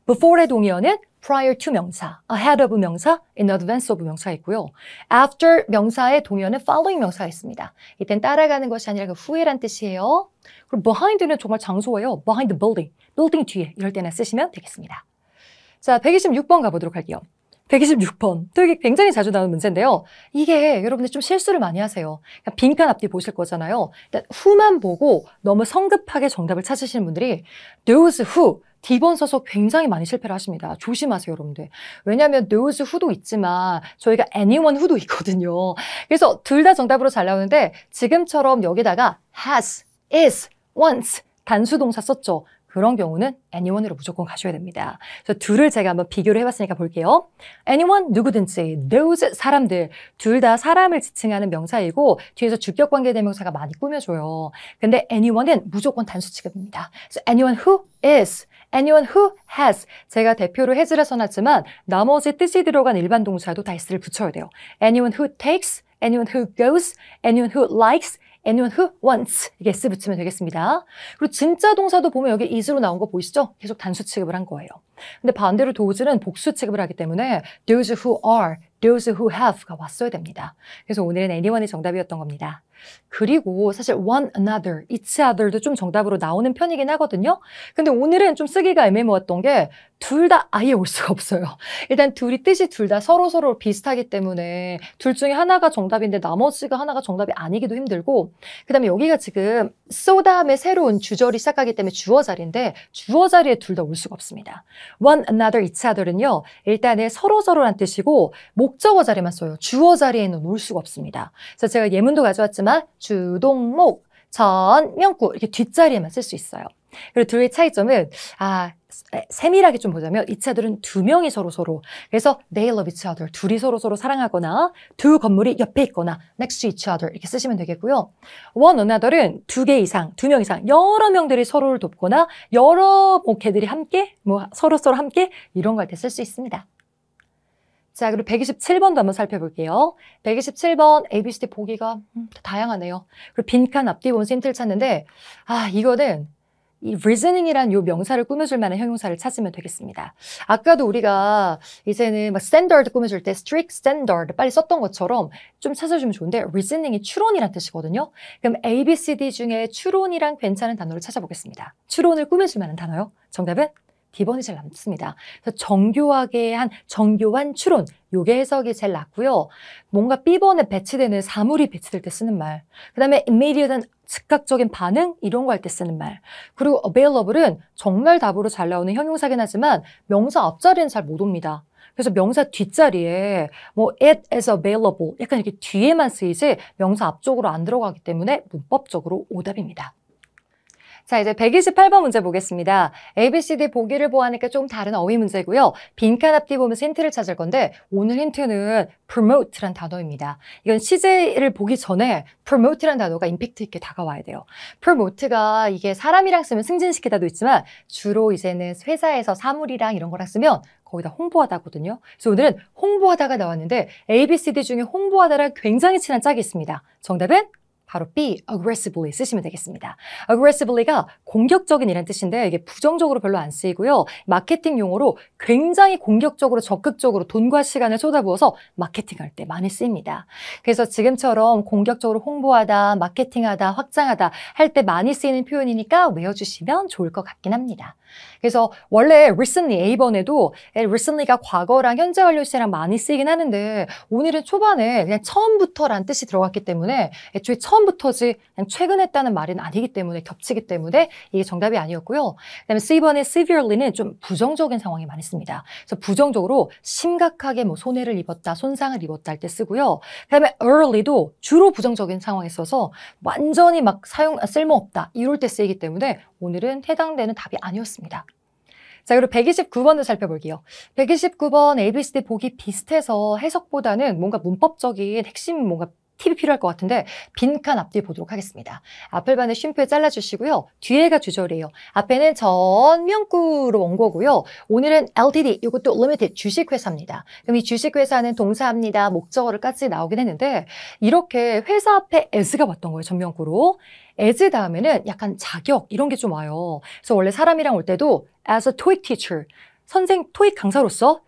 S1: before의 동의어는 prior to 명사, ahead of 명사, in advance of 명사가 있고요. after 명사의 동의어는 following 명사가 있습니다. 이땐 따라가는 것이 아니라 그 후에란 뜻이에요. 그리고 behind는 정말 장소예요. behind the building, building 뒤에 이럴 때나 쓰시면 되겠습니다. 자, 126번 가보도록 할게요. 126번. 토익이 굉장히 자주 나오는 문제인데요. 이게 여러분들 좀 실수를 많이 하세요. 빈칸 앞뒤 보실 거잖아요. 일단 who만 보고 너무 성급하게 정답을 찾으시는 분들이 those who, D번 써서 굉장히 많이 실패를 하십니다. 조심하세요, 여러분들. 왜냐하면 those who도 있지만 저희가 anyone who도 있거든요. 그래서 둘 다 정답으로 잘 나오는데 지금처럼 여기다가 has, is, wants 단수 동사 썼죠. 그런 경우는 anyone으로 무조건 가셔야 됩니다. 그래서 둘을 제가 한번 비교를 해봤으니까 볼게요. anyone, 누구든지, those, 사람들. 둘 다 사람을 지칭하는 명사이고 뒤에서 주격관계 대명사가 많이 꾸며줘요. 근데 anyone은 무조건 단수 취급입니다. 그래서 anyone who is, anyone who has. 제가 대표로 has를 써놨지만 나머지 뜻이 들어간 일반 동사도 다 s를 붙여야 돼요. anyone who takes, anyone who goes, anyone who likes, anyone who wants 이게 s 붙이면 되겠습니다. 그리고 진짜 동사도 보면 여기 is로 나온 거 보이시죠? 계속 단수 취급을 한 거예요. 근데 반대로 does는 복수 취급을 하기 때문에 those who are, those who have가 왔어야 됩니다. 그래서 오늘은 anyone이 정답이었던 겁니다. 그리고 사실 one another, each other도 좀 정답으로 나오는 편이긴 하거든요. 근데 오늘은 좀 쓰기가 애매모호했던 게 둘 다 아예 올 수가 없어요. 일단 둘이 뜻이 둘 다 서로 비슷하기 때문에 둘 중에 하나가 정답인데 나머지가 하나가 정답이 아니기도 힘들고 그 다음에 여기가 지금 so 다음에 새로운 주절이 시작하기 때문에 주어 자리인데 주어 자리에 둘 다 올 수가 없습니다. one another, each other는요. 일단은 서로란 뜻이고 목적어 자리만 써요. 주어 자리에는 올 수가 없습니다. 그래서 제가 예문도 가져왔지만 주동목, 전, 명구 이렇게 뒷자리에만 쓸 수 있어요. 그리고 둘의 차이점은 세밀하게 좀 보자면 이 차들은 두 명이 서로 그래서 they love each other 둘이 서로 사랑하거나 두 건물이 옆에 있거나 next to each other 이렇게 쓰시면 되겠고요. one another은 두 명 이상 여러 명들이 서로를 돕거나 여러 개들이 함께 서로 함께 이런 거 할 때 쓸 수 있습니다. 자, 그리고 127번도 한번 살펴볼게요. 127번 ABCD 보기가 다양하네요. 그리고 빈칸 앞뒤 보면서 힌트를 찾는데 이거는 이 reasoning이란 요 명사를 꾸며줄 만한 형용사를 찾으면 되겠습니다. 아까도 우리가 이제는 막 standard 꾸며줄 때 strict standard 빨리 썼던 것처럼 좀 찾아주면 좋은데 reasoning이 추론이란 뜻이거든요. 그럼 ABCD 중에 추론이랑 괜찮은 단어를 찾아보겠습니다. 추론을 꾸며줄 만한 단어요. 정답은 B번이 제일 남습니다. 그래서 정교하게 한 정교한 추론, 요게 해석이 제일 낫고요. 뭔가 B번에 배치되는 사물이 배치될 때 쓰는 말, 그 다음에 immediate한 즉각적인 반응 이런 거 할 때 쓰는 말, 그리고 available은 정말 답으로 잘 나오는 형용사긴 하지만 명사 앞자리는 잘 못 옵니다. 그래서 명사 뒷자리에 it is available 약간 이렇게 뒤에만 쓰이지 명사 앞쪽으로 안 들어가기 때문에 문법적으로 오답입니다. 자, 이제 128번 문제 보겠습니다. ABCD 보기를 보아하니까 좀 다른 어휘 문제고요. 빈칸 앞뒤 보면서 힌트를 찾을 건데 오늘 힌트는 promote란 단어입니다. 이건 시제를 보기 전에 promote란 단어가 임팩트 있게 다가와야 돼요. promote가 이게 사람이랑 쓰면 승진시키다도 있지만 주로 이제는 회사에서 사물이랑 이런 거랑 쓰면 거의 다 홍보하다거든요. 그래서 오늘은 홍보하다가 나왔는데 ABCD 중에 홍보하다랑 굉장히 친한 짝이 있습니다. 정답은 바로 B, aggressively 쓰시면 되겠습니다. aggressively가 공격적인이란 뜻인데 이게 부정적으로 별로 안 쓰이고요. 마케팅 용어로 굉장히 공격적으로 적극적으로 돈과 시간을 쏟아부어서 마케팅할 때 많이 쓰입니다. 그래서 지금처럼 공격적으로 홍보하다, 마케팅하다, 확장하다 할 때 많이 쓰이는 표현이니까 외워주시면 좋을 것 같긴 합니다. 그래서 원래 recently A번에도 recently가 과거랑 현재 완료 시제랑 많이 쓰이긴 하는데 오늘은 초반에 그냥 처음부터라는 뜻이 들어갔기 때문에 애초에 처음부터지 그냥 최근 했다는 말은 아니기 때문에 겹치기 때문에 이게 정답이 아니었고요. 그다음에 C번의 severely는 좀 부정적인 상황이 많이 씁니다. 그래서 부정적으로 심각하게 손해를 입었다, 손상을 입었다 할 때 쓰고요. 그다음에 early도 주로 부정적인 상황에 써서 완전히 막 쓸모없다 이럴 때 쓰이기 때문에 오늘은 해당되는 답이 아니었습니다. 자, 그리고 129번도 살펴볼게요. 129번 ABCD 보기 비슷해서 해석보다는 뭔가 문법적인 핵심 뭔가 팁이 필요할 것 같은데 빈칸 앞뒤 보도록 하겠습니다. 앞을 반에 쉼표에 잘라주시고요. 뒤에가 주절이에요. 앞에는 전명구로 온 거고요. 오늘은 LTD, 이것도 Limited 주식회사입니다. 그럼 이 주식회사는 동사합니다. 목적어를까지 나오긴 했는데 이렇게 회사 앞에 as가 왔던 거예요. 전명구로. as 다음에는 약간 자격 이런 게 좀 와요. 그래서 원래 사람이랑 올 때도 as a TOEIC teacher, 토익 강사로서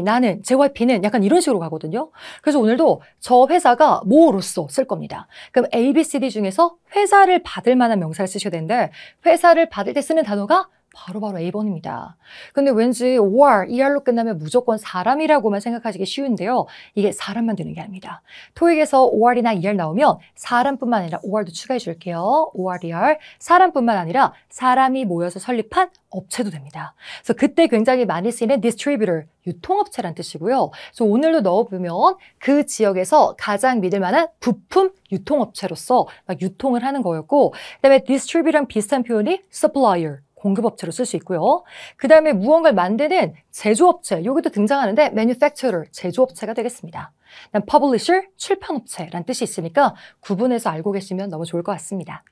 S1: 나는, JYP는 약간 이런 식으로 가거든요. 그래서 오늘도 저 회사가 뭐로서 쓸 겁니다. 그럼 ABCD 중에서 회사를 받을 만한 명사를 쓰셔야 되는데 회사를 받을 때 쓰는 단어가 바로 A번입니다. 근데 왠지 or, er로 끝나면 무조건 사람이라고만 생각하시기 쉬운데요. 이게 사람만 되는 게 아닙니다. 토익에서 or이나 er 나오면 사람뿐만 아니라 or도 추가해 줄게요. or, er. 사람뿐만 아니라 사람이 모여서 설립한 업체도 됩니다. 그래서 그때 굉장히 많이 쓰이는 distributor, 유통업체란 뜻이고요. 그래서 오늘도 넣어보면 그 지역에서 가장 믿을 만한 부품 유통업체로서 막 유통을 하는 거였고 그다음에 distributor랑 비슷한 표현이 supplier, 공급업체로 쓸 수 있고요. 그 다음에 무언가를 만드는 제조업체, 여기도 등장하는데 manufacturer, 제조업체가 되겠습니다. 그다음 publisher, 출판업체라는 뜻이 있으니까 구분해서 알고 계시면 너무 좋을 것 같습니다.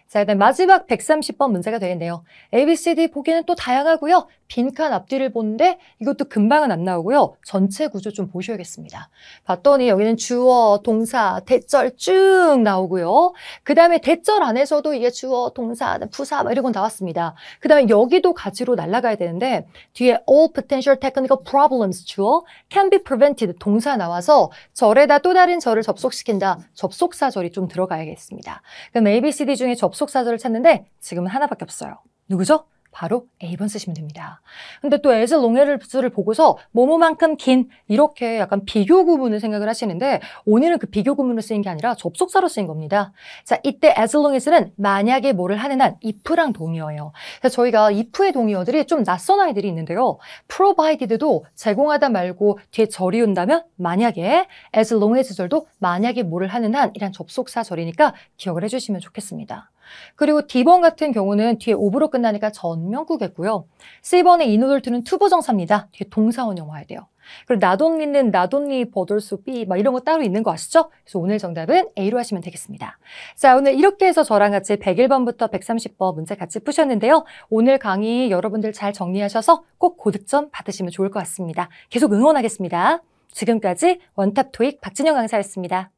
S1: 자, 일단 마지막 130번 문제가 되겠네요. ABCD 보기는 또 다양하고요. 빈칸 앞뒤를 보는데 이것도 금방은 안 나오고요. 전체 구조 좀 보셔야겠습니다. 봤더니 여기는 주어, 동사, 대절 쭉 나오고요. 그 다음에 대절 안에서도 이게 주어, 동사, 부사 이런 건 나왔습니다. 그 다음에 여기도 가지로 날아가야 되는데 뒤에 all potential technical problems 주어, can be prevented 동사 나와서 절에다 또 다른 절을 접속시킨다. 접속사절이 좀 들어가야겠습니다. 그럼 ABCD 중에 접속사절을 찾는데 지금은 하나밖에 없어요. 누구죠? 바로 A번 쓰시면 됩니다. 근데 또 as long as를 보고서 뭐뭐만큼 긴 이렇게 약간 비교 구문을 생각을 하시는데 오늘은 그 비교 구문으로 쓰인 게 아니라 접속사로 쓰인 겁니다. 자, 이때 as long as는 만약에 뭐를 하는 한 if랑 동의어예요. 그래서 저희가 if의 동의어들이 좀 낯선 아이들이 있는데요. provided도 제공하다 말고 뒤에 절이 온다면 만약에 as long as 절도 만약에 뭐를 하는 한 이란 접속사 절이니까 기억을 해주시면 좋겠습니다. 그리고 D번 같은 경우는 뒤에 오브로 끝나니까 전명구겠고요. C번의 인오돌투는 투부정사입니다. 뒤에 동사원형 와야 돼요. 그리고 나돈니는 나돈니 버돌소비 막 이런 거 따로 있는 거 아시죠? 그래서 오늘 정답은 A로 하시면 되겠습니다. 자, 오늘 이렇게 해서 저랑 같이 101번부터 130번 문제 같이 푸셨는데요. 오늘 강의 여러분들 잘 정리하셔서 꼭 고득점 받으시면 좋을 것 같습니다. 계속 응원하겠습니다. 지금까지 원탑 토익 박진영 강사였습니다.